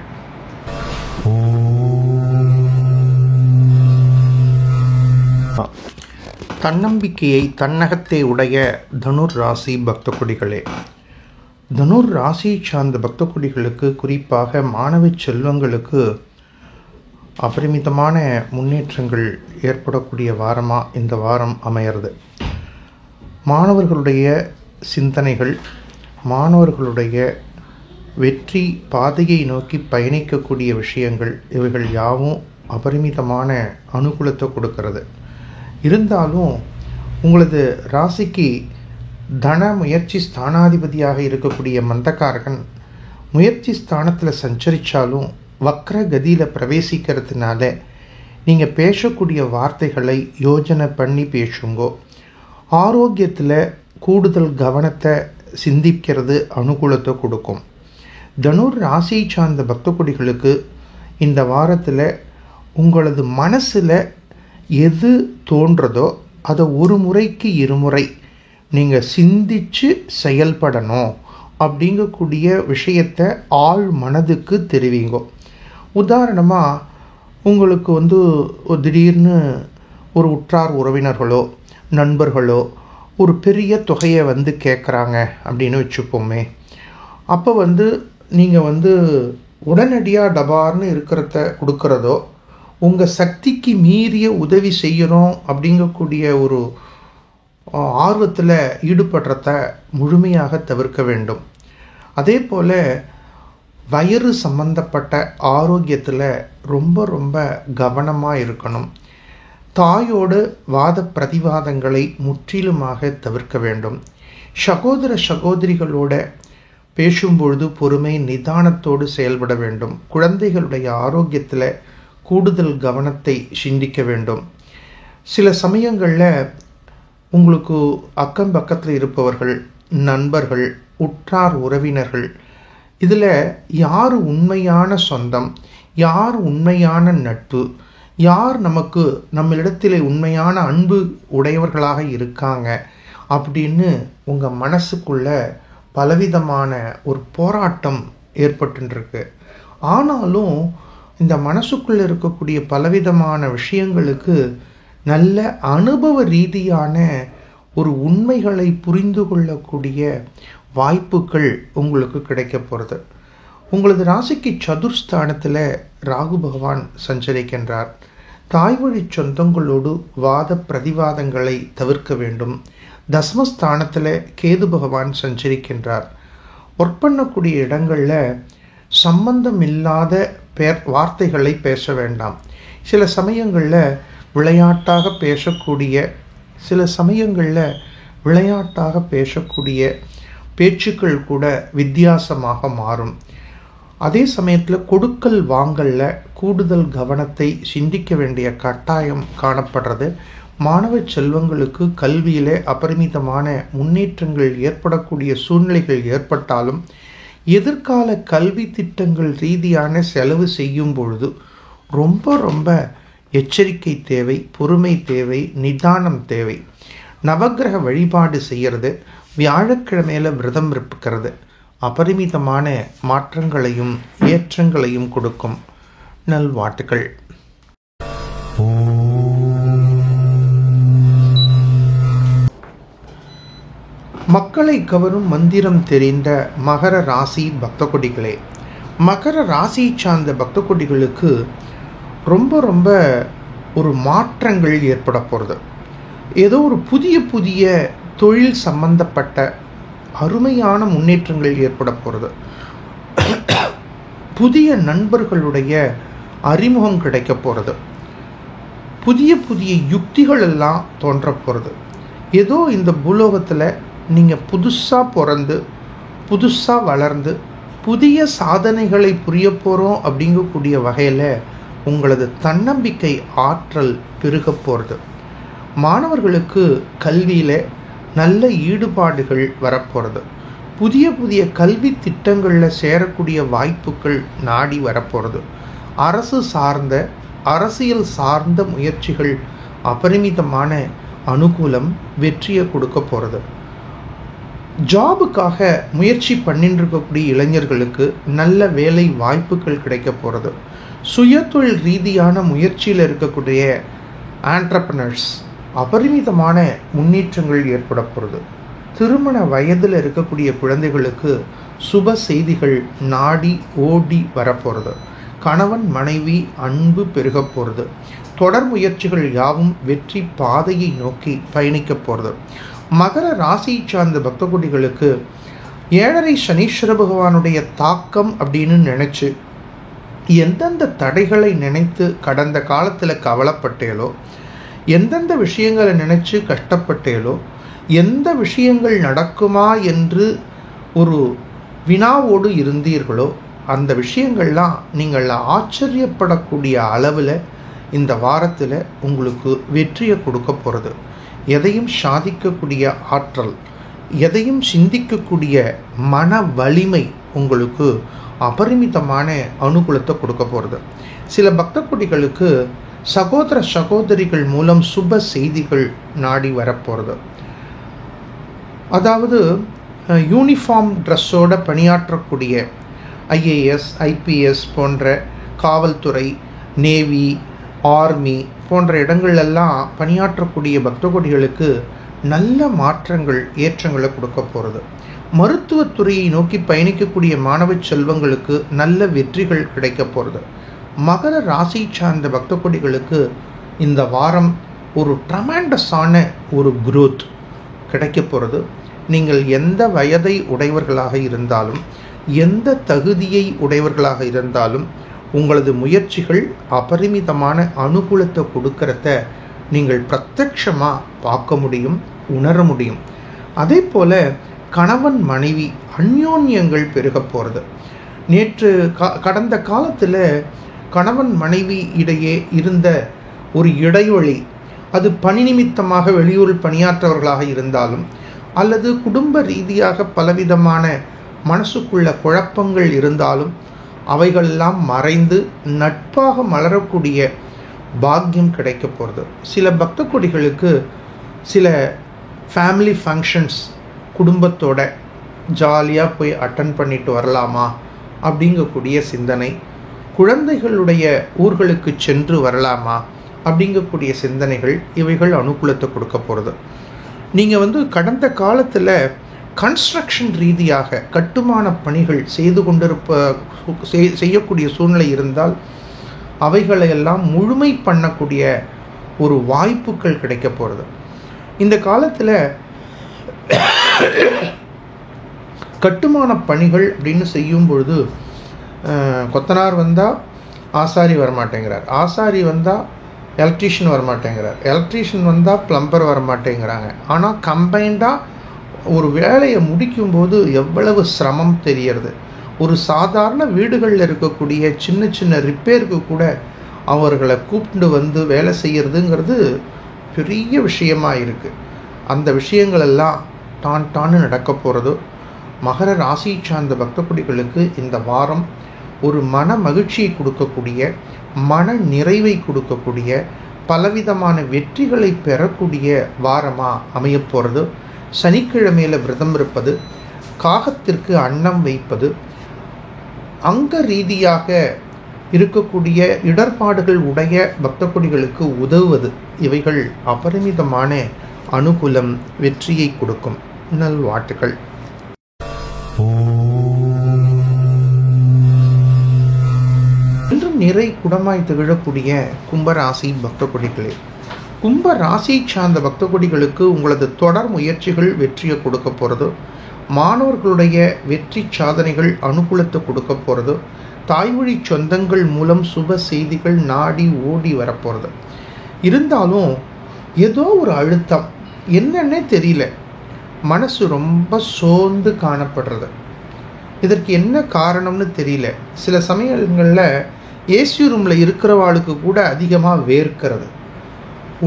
B: தன்னம்பிக்கையை தன்னகத்தை உடைய தனுர் ராசி பக்த கொடிகளே, தனுர் ராசியை சார்ந்த பக்த கொடிகளுக்கு, குறிப்பாக மாணவ செல்வங்களுக்கு அபரிமிதமான முன்னேற்றங்கள் ஏற்படக்கூடிய வாரமாக இந்த வாரம் அமையிறது. மாணவர்களுடைய சிந்தனைகள், மாணவர்களுடைய வெற்றி பாதையை நோக்கி பயணிக்கக்கூடிய விஷயங்கள், இவைகள் யாவும் அபரிமிதமான அனுகூலத்தை கொடுக்கிறது. இருந்தாலும் உங்களது ராசிக்கு தன முயற்சி ஸ்தானாதிபதியாக இருக்கக்கூடிய மந்தகாரகன் முயற்சி ஸ்தானத்தில் சஞ்சரித்தாலும் வக்ர கதியில் பிரவேசிக்கிறதுனால நீங்கள் பேசக்கூடிய வார்த்தைகளை யோஜனை பண்ணி பேசுங்கோ. ஆரோக்கியத்தில் கூடுதல் கவனத்தை சிந்திக்கிறது அனுகூலத்தை கொடுக்கும். தனுர் ராசியை சார்ந்த பக்த கொடிகளுக்கு இந்த வாரத்தில் உங்களது மனசில் எது தோன்றதோ அதை ஒரு முறைக்கு இருமுறை நீங்கள் சிந்தித்து செயல்படணும் அப்படிங்கக்கூடிய விஷயத்தை ஆழ் மனதுக்கு தெரிவிங்கோ. உதாரணமாக உங்களுக்கு திடீர்னு ஒரு உற்றார் உறவினர்களோ நண்பர்களோ ஒரு பெரிய தொகையை கேட்குறாங்க அப்படின்னு வச்சுப்போமே. அப்போ நீங்கள் உடனடியாக டபார்னு இருக்கிறத கொடுக்குறதோ, உங்கள் சக்திக்கு மீறிய உதவி செய்யணும் அப்படிங்கக்கூடிய ஒரு ஆர்வத்தில் ஈடுபடுறத முழுமையாக தவிர்க்க வேண்டும். அதே போல் வயிறு சம்பந்தப்பட்ட ஆரோக்கியத்தில் ரொம்ப ரொம்ப கவனமாக இருக்கணும். தாயோடு வாத பிரதிவாதங்களை முற்றிலுமாக தவிர்க்க வேண்டும். சகோதர சகோதரிகளோட பேசும்பொழுது பொறுமை நிதானத்தோடு செயல்பட வேண்டும். குழந்தைகளுடைய ஆரோக்கியத்தில் கூடுதல் கவனத்தை சிந்திக்க வேண்டும். சில சமயங்களில் உங்களுக்கு அக்கம் பக்கத்தில் இருப்பவர்கள், நண்பர்கள், உற்றார் உறவினர்கள், இதில் யார் உண்மையான சொந்தம், யார் உண்மையான நட்பு, யார் நம்மளிடத்தில் உண்மையான அன்பு உடையவர்களாக இருக்காங்க அப்படின்னு உங்கள் மனசுக்குள்ள பலவிதமான ஒரு போராட்டம் ஏற்பட்டுருக்கு. ஆனாலும் இந்த மனசுக்குள்ளே இருக்கக்கூடிய பலவிதமான விஷயங்களுக்கு நல்ல அனுபவ ரீதியான ஒரு உண்மைகளை புரிந்து கொள்ளக்கூடிய வாய்ப்புகள் உங்களுக்கு கிடைக்க போகிறது. உங்களது ராசிக்கு சதுர்ஸ்தானத்தில் ராகு பகவான் சஞ்சரிக்கின்றார். தாய்வழி சொந்தங்களோடு வாத பிரதிவாதங்களை தவிர்க்க வேண்டும். தசமஸ்தானத்தில் கேது பகவான் சஞ்சரிக்கின்றார். ஒர்க் பண்ணக்கூடிய இடங்களில் சம்பந்தம் இல்லாத வார்த்தைகளை பேச வேண்டாம். சில சமயங்களில் விளையாட்டாக பேசக்கூடிய பேச்சுக்கள் கூட வித்தியாசமாக மாறும். அதே சமயத்தில் கொடுக்கல் வாங்கலில் கூடுதல் கவனத்தை சிந்திக்க வேண்டிய கட்டாயம் காணப்படுறது. மாணவ செல்வங்களுக்கு கல்வியிலே அபரிமிதமான முன்னேற்றங்கள் ஏற்படக்கூடிய சூழ்நிலைகள் ஏற்பட்டாலும் எதிர்கால கல்வி திட்டங்கள் ரீதியான செலவு செய்யும் பொழுது ரொம்ப ரொம்ப எச்சரிக்கை தேவை, பொறுமை தேவை, நிதானம் தேவை. நவக்கிரக வழிபாடு செய்கிறது, வியாழக்கிழமையில் விரதம் இருப்புக்கிறது அபரிமிதமான மாற்றங்களையும் ஏற்றங்களையும் கொடுக்கும். நல்வாழ்த்துக்கள். மக்களை கவரும் மந்திரம் தெரிந்த மகர ராசி பக்த கொடிகளே, மகர ராசியை சார்ந்த பக்த கொடிகளுக்கு ரொம்ப ரொம்ப ஒரு மாற்றங்கள் ஏற்பட போகிறது. ஏதோ ஒரு புதிய தொழில் சம்பந்தப்பட்ட அருமையான முன்னேற்றங்கள் ஏற்பட போகிறது. புதிய நண்பர்களுடைய அறிமுகம் கிடைக்க போகிறது. புதிய யுக்திகள் எல்லாம் தோன்ற போகிறது. ஏதோ இந்த பூலோகத்தில் நீங்கள் புதுசாக பிறந்து புதுசாக வளர்ந்து புதிய சாதனைகளை புரிய போகிறோம் அப்படிங்கக்கூடிய வகையில் உங்களது தன்னம்பிக்கை ஆற்றல் பெருக போகிறது. மாணவர்களுக்கு கல்வியில் நல்ல ஈடுபாடுகள் வரப்போகிறது. புதிய புதிய கல்வி திட்டங்களில் சேரக்கூடிய வாய்ப்புகள் நாடி வரப்போகிறது. அரசு சார்ந்த அரசியல் சார்ந்த முயற்சிகள் அபரிமிதமான அனுகூலம் வெற்றியை கொடுக்க போகிறது. ஜாபுக்காக முயற்சி பண்ணிட்டு இருக்கக்கூடிய இளைஞர்களுக்கு நல்ல வேலை வாய்ப்புகள் கிடைக்க போகிறது. சுயதொழில் ரீதியான முயற்சியில் இருக்கக்கூடிய ஆண்டர்பிரனர்ஸ் அபரிமிதமான முன்னேற்றங்கள் ஏற்பட போகிறது. திருமண வயதில் இருக்கக்கூடிய குழந்தைகளுக்கு சுப செய்திகள் நாடி ஓடி வரப்போகிறது. கணவன் மனைவி அன்பு பெருக போகிறது. தொடர் முயற்சிகள் யாவும் வெற்றி பாதையை நோக்கி பயணிக்க போகிறது. மகர ராசியை சார்ந்த பக்த கோடிகளுக்கு 7.5 சனீஸ்வர பகவானுடைய தாக்கம் அப்படின்னு நினச்சி எந்தெந்த தடைகளை நினைத்து கடந்த காலத்தில் கவலைப்பட்டேலோ, எந்தெந்த விஷயங்களை நினச்சி கஷ்டப்பட்டேலோ, எந்த விஷயங்கள் நடக்குமா என்று ஒரு வினாவோடு இருந்தீர்களோ அந்த விஷயங்கள்லாம் நீங்கள் ஆச்சரியப்படக்கூடிய அளவில் இந்த வாரத்தில் உங்களுக்கு வெற்றியை கொடுக்க போகிறது. எதையும் சாதிக்கக்கூடிய ஆற்றல், எதையும் சிந்திக்கக்கூடிய மன வலிமை உங்களுக்கு அபரிமிதமான அனுகூலத்தை கொடுக்க போகிறது. சில பக்த கோடிகளுக்கு சகோதர சகோதரிகள் மூலம் சுப செய்திகள் நாடி வரப்போகிறது. அதாவது யூனிஃபார்ம் ட்ரெஸ்ஸோடு பணியாற்றக்கூடிய ஐஏஎஸ் ஐபிஎஸ் போன்ற காவல்துறை, நேவி, ஆர்மி போன்ற இடங்கள்லாம் பணியாற்றக்கூடிய பக்த கோடிகளுக்கு நல்ல மாற்றங்கள் ஏற்றங்களை கொடுக்க போகிறது. மருத்துவத்துறையை நோக்கி பயணிக்கக்கூடிய மாணவ செல்வங்களுக்கு நல்ல வெற்றிகள் கிடைக்க போகிறது. மகர ராசி சார்ந்த பக்த கோடிகளுக்கு இந்த வாரம் ஒரு ட்ரமெண்டஸான ஒரு growth கிடைக்க போகிறது. நீங்கள் எந்த வயதை உடையவர்களாக இருந்தாலும், எந்த தகுதியை உடையவர்களாக இருந்தாலும் உங்களது முயற்சிகள் அபரிமிதமான அனுகூலத்தை கொடுக்கறத நீங்கள் பிரத்யட்சமாக பார்க்க முடியும், உணர முடியும். அதே போல் கணவன் மனைவி அந்யோன்யங்கள் பெருக போகிறது. நேற்று கடந்த காலத்தில் கணவன் மனைவி இடையே இருந்த ஒரு இடைவெளி, அது பணி நிமித்தமாக வெளியூரில் பணியாற்றவர்களாக இருந்தாலும் அல்லது குடும்ப ரீதியாக பலவிதமான மனசுக்குள்ள குழப்பங்கள் இருந்தாலும் அவைகளெல்லாம் மறைந்து நட்பாக மலரக்கூடிய பாக்கியம் கிடைக்க போகிறது. சில பக்த கோடிகளுக்கு சில ஃபேமிலி ஃபங்க்ஷன்ஸ் குடும்பத்தோட ஜாலியாக போய் அட்டன் பண்ணிட்டு வரலாமா அப்படிங்கக்கூடிய சிந்தனை, குழந்தைகளுடைய ஊர்களுக்கு சென்று வரலாமா அப்படிங்கக்கூடிய சிந்தனைகள், இவைகள் அனுகூலத்தை கொடுக்க போகிறது. நீங்கள் கடந்த காலத்தில் கன்ஸ்ட்ரக்ஷன் ரீதியாக கட்டுமான பணிகள் செய்யக்கூடிய சூழ்நிலை இருந்தால் அவைகளையெல்லாம் முழுமை பண்ணக்கூடிய ஒரு வாய்ப்புகள் கிடைக்க போகிறது. இந்த காலத்தில் கட்டுமான பணிகள் அப்படின்னு செய்யும் பொழுது கொத்தனார் வந்தால் ஆசாரி வரமாட்டேங்கிறார், ஆசாரி வந்தால் எலக்ட்ரீஷியன் வரமாட்டேங்கிறார், எலக்ட்ரீஷியன் வந்தால் பிளம்பர் வரமாட்டேங்கிறாங்க. ஆனால் கம்பைண்டாக ஒரு வேலையை முடிக்கும்போது எவ்வளவு சிரமம் தெரியறது. ஒரு சாதாரண வீடுகளில் இருக்கக்கூடிய சின்ன சின்ன ரிப்பேருக்கு கூட அவர்களை கூப்பிட்டு வந்து வேலை செய்கிறதுங்கிறது பெரிய விஷயமாக இருக்குது. அந்த விஷயங்களெல்லாம் டான்னு நடக்க போகிறது. மகர ராசி சார்ந்த பக்த கோடிகளுக்கு இந்த வாரம் ஒரு மன மகிழ்ச்சியை கொடுக்கக்கூடிய, மன நிறைவை கொடுக்கக்கூடிய, பலவிதமான வெற்றிகளை பெறக்கூடிய வாரமாக அமையப்போகிறது. சனிக்கிழமையில் விரதம் இருப்பது, காகத்திற்கு அன்னம் வைப்பது, அங்க ரீதியாக இருக்கக்கூடிய இடர்பாடுகள் உடைய பக்த கோடிகளுக்கு உதவுவது, இவைகள் அபரிமிதமான அனுகூலம், வெற்றியை கொடுக்கும். நல்வாழ்த்துக்கள். இன்றும் நிறை குடமாய் திகழக்கூடிய கும்பராசி பக்த கோடிகளே, கும்ப ராசியை சார்ந்த பக்த கோடிகளுக்கு உங்களது தொடர் முயற்சிகள் வெற்றியை கொடுக்க போகிறது. மாணவர்களுடைய வெற்றி சாதனைகள் அனுகூலத்தை கொடுக்க போகிறது. தாய்வழி சொந்தங்கள் மூலம் சுப செய்திகள் நாடி ஓடி வரப்போகிறது. இருந்தாலும் ஏதோ ஒரு அழுத்தம், என்னன்னே தெரியல, மனசு ரொம்ப சோர்ந்து காணப்படுறது. இதற்கு என்ன காரணம்னு தெரியல. சில சமயங்களில் ஏசி ரூமில் இருக்கிறவாளுக்கு கூட அதிகமாக வேர்க்கிறது,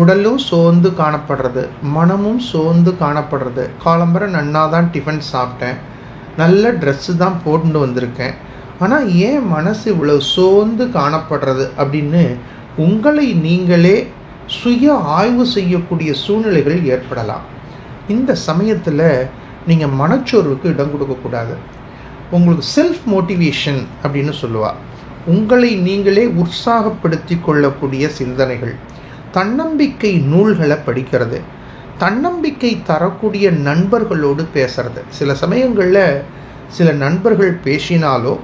B: உடலும் சோர்ந்து காணப்படுறது, மனமும் சோர்ந்து காணப்படுறது. காலம்பரை நன்னா தான் டிஃபன் சாப்பிட்டேன், நல்ல ட்ரெஸ்ஸு தான் போட்டு வந்திருக்கேன், ஆனால் ஏன் மனசு இவ்வளோ சோர்ந்து காணப்படுறது அப்படின்னு உங்களை நீங்களே சுய ஆய்வு செய்யக்கூடிய சூழ்நிலைகள் ஏற்படலாம். இந்த சமயத்தில் நீங்கள் மனச்சோர்வுக்கு இடம் கொடுக்கக்கூடாது. உங்களுக்கு செல்ஃப் மோட்டிவேஷன் அப்படின்னு சொல்லுவாள். உங்களை நீங்களே உற்சாகப்படுத்தி கொள்ளக்கூடிய சிந்தனைகள், தன்னம்பிக்கை நூல்களை படிக்கிறது, தன்னம்பிக்கை தரக்கூடிய நண்பர்களோடு பேசுறது. சில சமயங்களில் சில நண்பர்கள் பேசினாலோ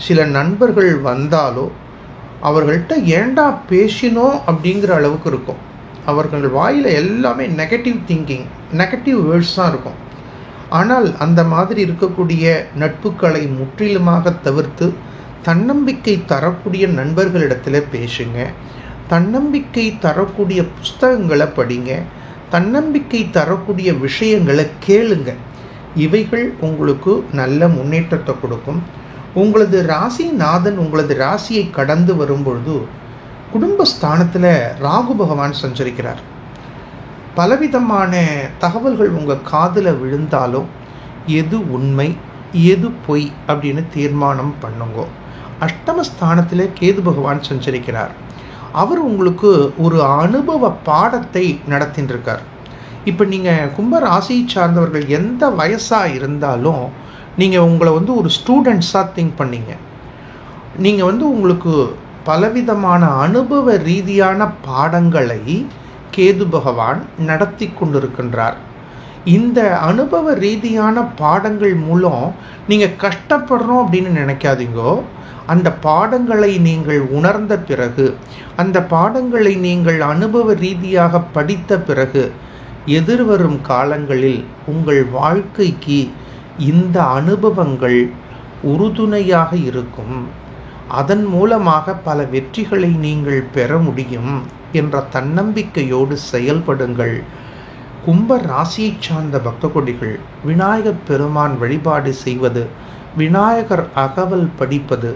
B: சில நண்பர்கள் வந்தாலோ அவர்கள்ட்ட ஏண்டா பேசினோம் அப்படிங்கிற அளவுக்கு இருக்கும். அவர்கள் வாயில் எல்லாமே நெகட்டிவ் திங்கிங், நெகட்டிவ் வேர்ட்ஸ் தான் இருக்கும். ஆனால் அந்த மாதிரி இருக்கக்கூடிய நட்புகளை முற்றிலுமாக தவிர்த்து தன்னம்பிக்கை தரக்கூடிய நண்பர்களிடத்தில் பேசுங்க, தன்னம்பிக்கை தரக்கூடிய புஸ்தகங்களை படிங்க, தன்னம்பிக்கை தரக்கூடிய விஷயங்களை கேளுங்க. இவைகள் உங்களுக்கு நல்ல முன்னேற்றத்தை கொடுக்கும். உங்களது ராசிநாதன் உங்களது ராசியை கடந்து வரும்பொழுது குடும்பஸ்தானத்தில் ராகு பகவான் சஞ்சரிக்கிறார். பலவிதமான தகவல்கள் உங்கள் காதில் விழுந்தாலும் எது உண்மை எது பொய் அப்படின்னு தீர்மானம் பண்ணுங்க. அஷ்டமஸ்தானத்தில் கேது பகவான் சஞ்சரிக்கிறார். அவர் உங்களுக்கு ஒரு அனுபவ பாடத்தை நடத்தின்றிருக்கார். இப்போ நீங்கள் கும்ப ராசியை சார்ந்தவர்கள் எந்த வயசாக இருந்தாலும் நீங்கள் உங்களை ஒரு ஸ்டூடெண்ட்ஸாக திங்க் பண்ணீங்க. நீங்கள் உங்களுக்கு பலவிதமான அனுபவ ரீதியான பாடங்களை கேது பகவான் நடத்தி கொண்டிருக்கின்றார். இந்த அனுபவ ரீதியான பாடங்கள் மூலம் நீங்கள் கஷ்டப்படுறோம் அப்படின்னு நினைக்காதீங்கோ. அந்த பாடங்களை நீங்கள் உணர்ந்த பிறகு, அந்த பாடங்களை நீங்கள் அனுபவ ரீதியாக படித்த பிறகு எதிர்வரும் காலங்களில் உங்கள் வாழ்க்கைக்கு இந்த அனுபவங்கள் உறுதுணையாக இருக்கும். அதன் மூலமாக பல வெற்றிகளை நீங்கள் பெற முடியும் என்ற தன்னம்பிக்கையோடு செயல்படுங்கள். கும்ப ராசியை சார்ந்த பக்த கொடிகள் விநாயகர் பெருமான் வழிபாடு செய்வது, விநாயகர் அகவல் படிப்பது,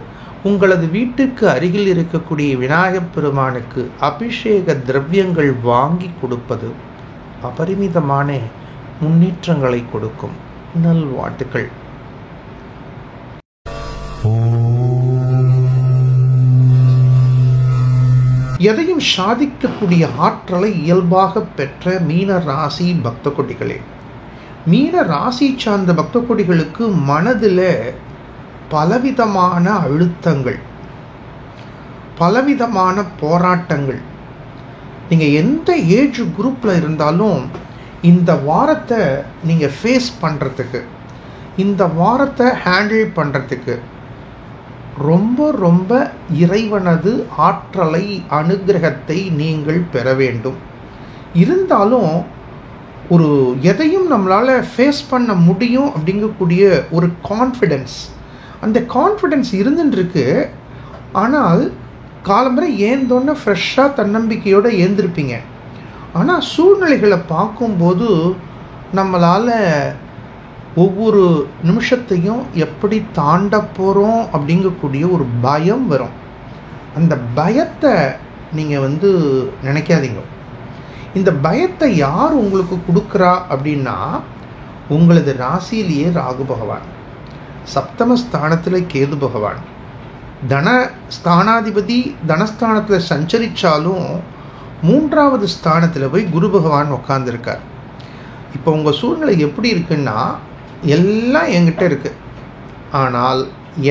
B: உங்களது வீட்டுக்கு அருகில் இருக்கக்கூடிய விநாயகர் பெருமானுக்கு அபிஷேக திரவியங்கள் வாங்கி கொடுப்பது அபரிமிதமான முன்னேற்றங்களை கொடுக்கும். நல்வாழ்த்துக்கள். எதையும் சாதிக்கக்கூடிய ஆற்றலை இயல்பாக பெற்ற மீன ராசி பக்த கொடிகளே, மீன ராசி சார்ந்த பக்த கொடிகளுக்கு மனதில் பலவிதமான அழுத்தங்கள், பலவிதமான போராட்டங்கள். நீங்கள் எந்த ஏஜ் குரூப்பில் இருந்தாலும் இந்த வாரத்தை நீங்கள் ஃபேஸ் பண்ணுறதுக்கு, இந்த வாரத்தை ஹேண்டில் பண்ணுறதுக்கு ரொம்ப ரொம்ப இறைவனது ஆற்றலை, அனுகிரகத்தை நீங்கள் பெற வேண்டும். இருந்தாலும் ஒரு எதையும் நம்மளால் ஃபேஸ் பண்ண முடியும் அப்படிங்கக்கூடிய ஒரு கான்ஃபிடென்ஸ், அந்த கான்ஃபிடென்ஸ் இருந்துருக்கு. ஆனால் காலம்பரை ஏந்தோன்னு ஃப்ரெஷ்ஷாக தன்னம்பிக்கையோடு ஏந்திருப்பீங்க. ஆனால் சூழ்நிலைகளை பார்க்கும்போது நம்மளால் ஒவ்வொரு நிமிஷத்தையும் எப்படி தாண்ட போகிறோம் அப்படிங்கக்கூடிய ஒரு பயம் வரும். அந்த பயத்தை நீங்கள் நினைக்காதீங்க. இந்த பயத்தை யார் உங்களுக்கு கொடுக்குறா அப்படின்னா உங்களது ராசியிலேயே ராகு பகவான், சப்தமஸ்தானத்தில் கேது பகவான், தனஸ்தானாதிபதி தனஸ்தானத்தில் சஞ்சரித்தாலும் 3வது ஸ்தானத்தில் போய் குரு பகவான் உட்கார்ந்துருக்கார். இப்போ உங்கள் சூழ்நிலை எப்படி இருக்குன்னா, எல்லாம் என்கிட்ட இருக்கு, ஆனால்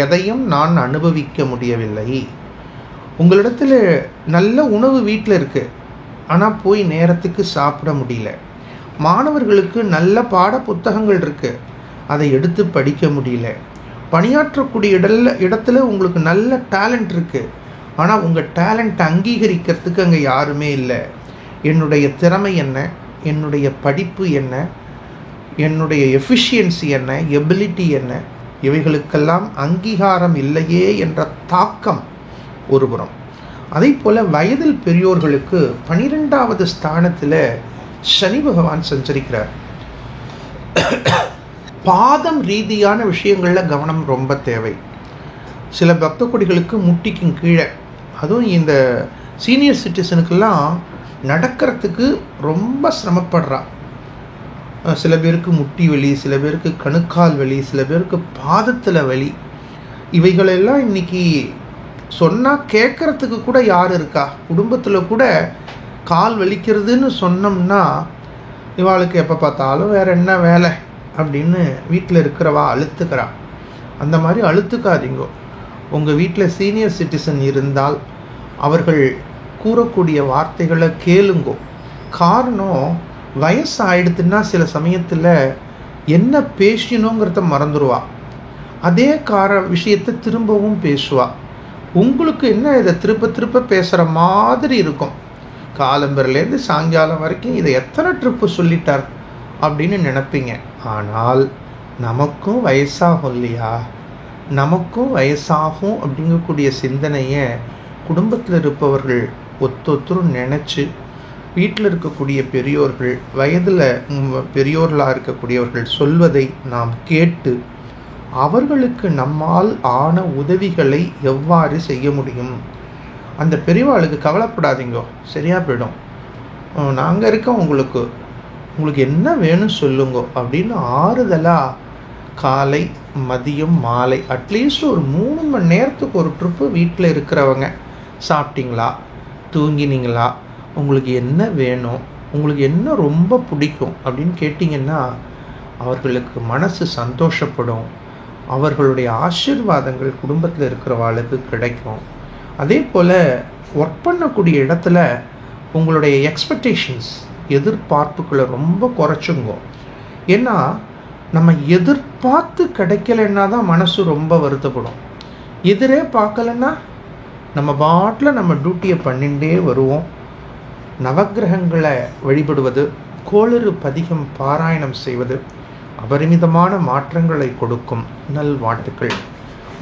B: எதையும் நான் அனுபவிக்க முடியவில்லை. உங்களிடத்தில் நல்ல உணவு வீட்டில் இருக்குது, ஆனால் போய் நேரத்துக்கு சாப்பிட முடியல. மாணவர்களுக்கு நல்ல பாட புத்தகங்கள் இருக்குது, அதை எடுத்து படிக்க முடியல. பணியாற்றக்கூடிய இடத்துல உங்களுக்கு நல்ல டேலண்ட் இருக்குது, ஆனால் உங்கள் டேலண்ட் அங்கீகரிக்கிறதுக்கு அங்கே யாருமே இல்லை. என்னுடைய திறமை என்ன, என்னுடைய படிப்பு என்ன, என்னுடைய எஃபிஷியன்சி என்ன, எபிலிட்டி என்ன, இவைகளுக்கெல்லாம் அங்கீகாரம் இல்லையே என்ற தாக்கம் ஒருபுறம். அதே போல் வயதில் பெரியோர்களுக்கு 12வது ஸ்தானத்தில் சனி பகவான் சஞ்சரிக்கிறார். பாதம் ரீதியான விஷயங்களில் கவனம் ரொம்ப தேவை. சில பக்த கொடிகளுக்கு முட்டிக்கும் கீழே, அதுவும் இந்த சீனியர் சிட்டிசனுக்கெல்லாம் நடக்கிறதுக்கு ரொம்ப சிரமப்படுறா. சில பேருக்கு முட்டி வலி, சில பேருக்கு கணுக்கால் வலி, சில பேருக்கு பாதத்தில் வலி. இவைகளெல்லாம் இன்னைக்கு சொன்னால் கேட்குறதுக்கு கூட யார் இருக்கா? குடும்பத்தில் கூட கால் வலிக்கிறதுன்னு சொன்னோம்னா இவாளுக்கு எப்போ பார்த்தாலும் வேறு என்ன வேலை அப்படின்னு வீட்டில் இருக்கிறவா அழுத்துக்கிறா. அந்த மாதிரி அழுத்துக்காதீங்கோ. உங்கள் வீட்டில் சீனியர் சிட்டிசன் இருந்தால் அவர்கள் கூறக்கூடிய வார்த்தைகளை கேளுங்கோ. காரணம், வயசு ஆயிடுத்துன்னா சில சமயத்தில் என்ன பேசணுங்கிறத மறந்துடுவா. அதே விஷயத்தை திரும்பவும் பேசுவா. உங்களுக்கு என்ன இதை திருப்ப திருப்ப பேசுகிற மாதிரி இருக்கும். காலம்பரிலேருந்து சாயங்காலம் வரைக்கும் இதை எத்தனை ட்ரிப்பு சொல்லிட்டார் அப்படின்னு நினைப்பீங்க. ஆனால் நமக்கும் வயசாகும் இல்லையா? நமக்கும் வயசாகும் அப்படிங்கக்கூடிய சிந்தனையை குடும்பத்தில் இருப்பவர்கள் ஒத்தொத்தரும் நினச்சி, வீட்டில் இருக்கக்கூடிய பெரியோர்கள், வயதில் பெரியோர்களாக இருக்கக்கூடியவர்கள் சொல்வதை நாம் கேட்டு அவர்களுக்கு நம்மால் ஆன உதவிகளை எவ்வாறு செய்ய முடியும். அந்த பெரியவாளுக்கு கவலைப்படாதீங்க, சரியாக போயிடும், நாங்கள் இருக்கோம், உங்களுக்கு என்ன வேணும் சொல்லுங்க அப்படின்னு ஆறுதலாக காலை மதியம் மாலை அட்லீஸ்ட் ஒரு 3 மணி நேரத்துக்கு ஒரு ட்ரிப்பு வீட்டில் இருக்கிறவங்க சாப்பிட்டீங்களா, தூங்கினீங்களா, உங்களுக்கு என்ன வேணும், உங்களுக்கு என்ன ரொம்ப பிடிக்கும் அப்படின்னு கேட்டிங்கன்னா அவர்களுக்கு மனசு சந்தோஷப்படும். அவர்களுடைய ஆசீர்வாதங்கள் குடும்பத்தில் இருக்கிறவாளுக்கு கிடைக்கும். அதே போல் ஒர்க் பண்ணக்கூடிய இடத்துல உங்களுடைய எக்ஸ்பெக்டேஷன்ஸ், எதிர்பார்ப்புகளை ரொம்ப குறைச்சுங்க. ஏன்னா நம்ம எதிர்பார்த்து கிடைக்கலன்னா தான் மனசு ரொம்ப வருத்தப்படும். எதிரே பார்க்கலன்னா நம்ம பாட்டில் நம்ம டியூட்டியை பண்ணிகிட்டே வருவோம். நவக்கிரகங்களை வழிபடுவது, கோளறு பதிகம் பாராயணம் செய்வது அபரிமிதமான மாற்றங்களை கொடுக்கும். நல்வாழ்த்துக்கள்.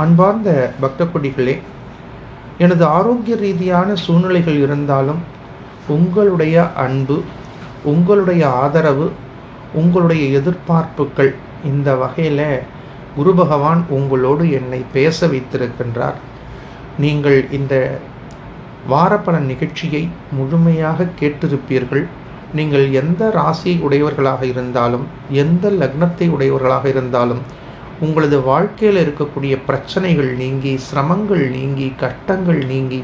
B: அன்பார்ந்த பக்த கொடிகளே, எனது ஆரோக்கிய ரீதியான சூழ்நிலைகள் இருந்தாலும் உங்களுடைய அன்பு, உங்களுடைய ஆதரவு, உங்களுடைய எதிர்பார்ப்புகள், இந்த வகையில் குரு பகவான் உங்களோடு என்னை பேச வைத்திருக்கின்றார். நீங்கள் இந்த வாரப்பலன் நிகழ்ச்சியை முழுமையாக கேட்டிருப்பீர்கள். நீங்கள் எந்த ராசியை உடையவர்களாக இருந்தாலும், எந்த லக்னத்தை உடையவர்களாக இருந்தாலும், உங்களது வாழ்க்கையில் இருக்கக்கூடிய பிரச்சனைகள் நீங்கி, சிரமங்கள் நீங்கி, கஷ்டங்கள் நீங்கி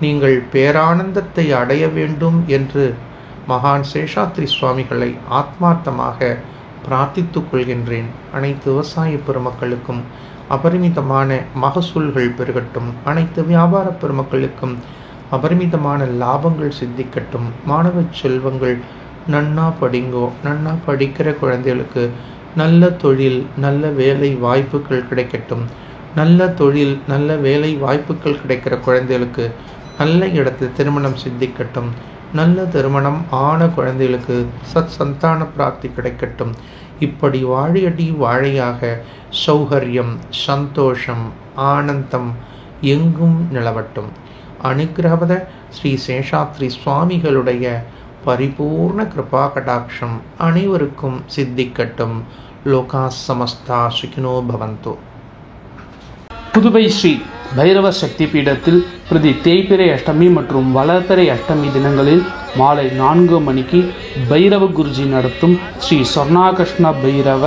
B: நீங்கள் பேரானந்தத்தை அடைய வேண்டும் என்று மகான் சேஷாத்ரி சுவாமிகளை ஆத்மார்த்தமாக பிரார்த்தித்துக் கொள்கின்றேன். அனைத்து விவசாய பெருமக்களுக்கும் அபரிமிதமான மகசூல்கள் பெருகட்டும். அனைத்து வியாபார பெருமக்களுக்கும் அபரிமிதமான லாபங்கள் சித்திக்கட்டும். மாணவ செல்வங்கள் நன்னா படிங்கோ. நன்னா படிக்கிற குழந்தைகளுக்கு நல்ல தொழில், நல்ல வேலை வாய்ப்புகள் கிடைக்கட்டும். நல்ல தொழில், நல்ல வேலை வாய்ப்புகள் கிடைக்கிற குழந்தைகளுக்கு நல்ல இடத்தில் திருமணம் சித்திக்கட்டும். நல்ல திருமணம் ஆன குழந்தைகளுக்கு சந்தான பிராப்தி கிடைக்கட்டும். இப்படி வாழையடி வாழையாக சௌகரியம், சந்தோஷம், ஆனந்தம் எங்கும் நிலவட்டும். அனுக்கிரகவத ஸ்ரீ சேஷாத்ரி சுவாமிகளுடைய பரிபூர்ண கிருபா கடாட்சம் அனைவருக்கும் சித்திக்கட்டும். லோகா சமஸ்தா சுகினோ பவந்தோ.
C: புதுவை ஸ்ரீ பைரவ சக்தி பீடத்தில் பிரதி தேய்பிறை அஷ்டமி மற்றும் வளர்பிறை அஷ்டமி தினங்களில் மாலை 4 மணிக்கு பைரவ குருஜி நடத்தும் ஸ்ரீ சொர்ணாகிருஷ்ண பைரவ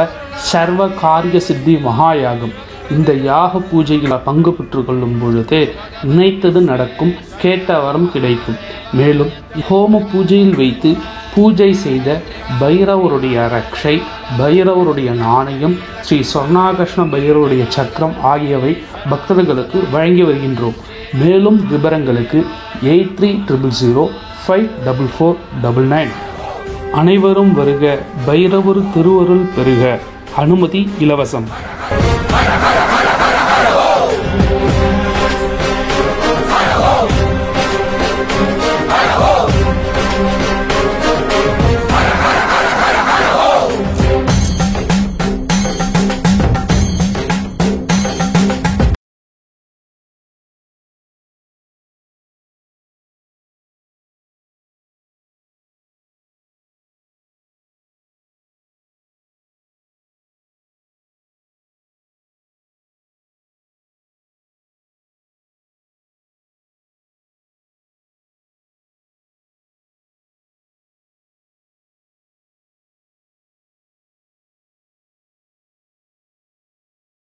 C: சர்வ காரிய சித்தி மகாயாகம். இந்த யாக பூஜையில் பங்கு பெற்று கொள்ளும் பொழுது நினைத்தது நடக்கும், கேட்ட வரம் கிடைக்கும். மேலும் ஹோம பூஜையில் வைத்து பூஜை செய்த பைரவருடைய ரக்ஷை, பைரவருடைய நாணயம், ஸ்ரீ சொர்ணாகிருஷ்ண பைரவருடைய சக்கரம் ஆகியவை பக்தர்களுக்கு வழங்கி வருகின்றோம். மேலும் விவரங்களுக்கு 8300054499. அனைவரும் வருக, பைரவர் திருவருள் பெறுக. அனுமதி இலவசம்.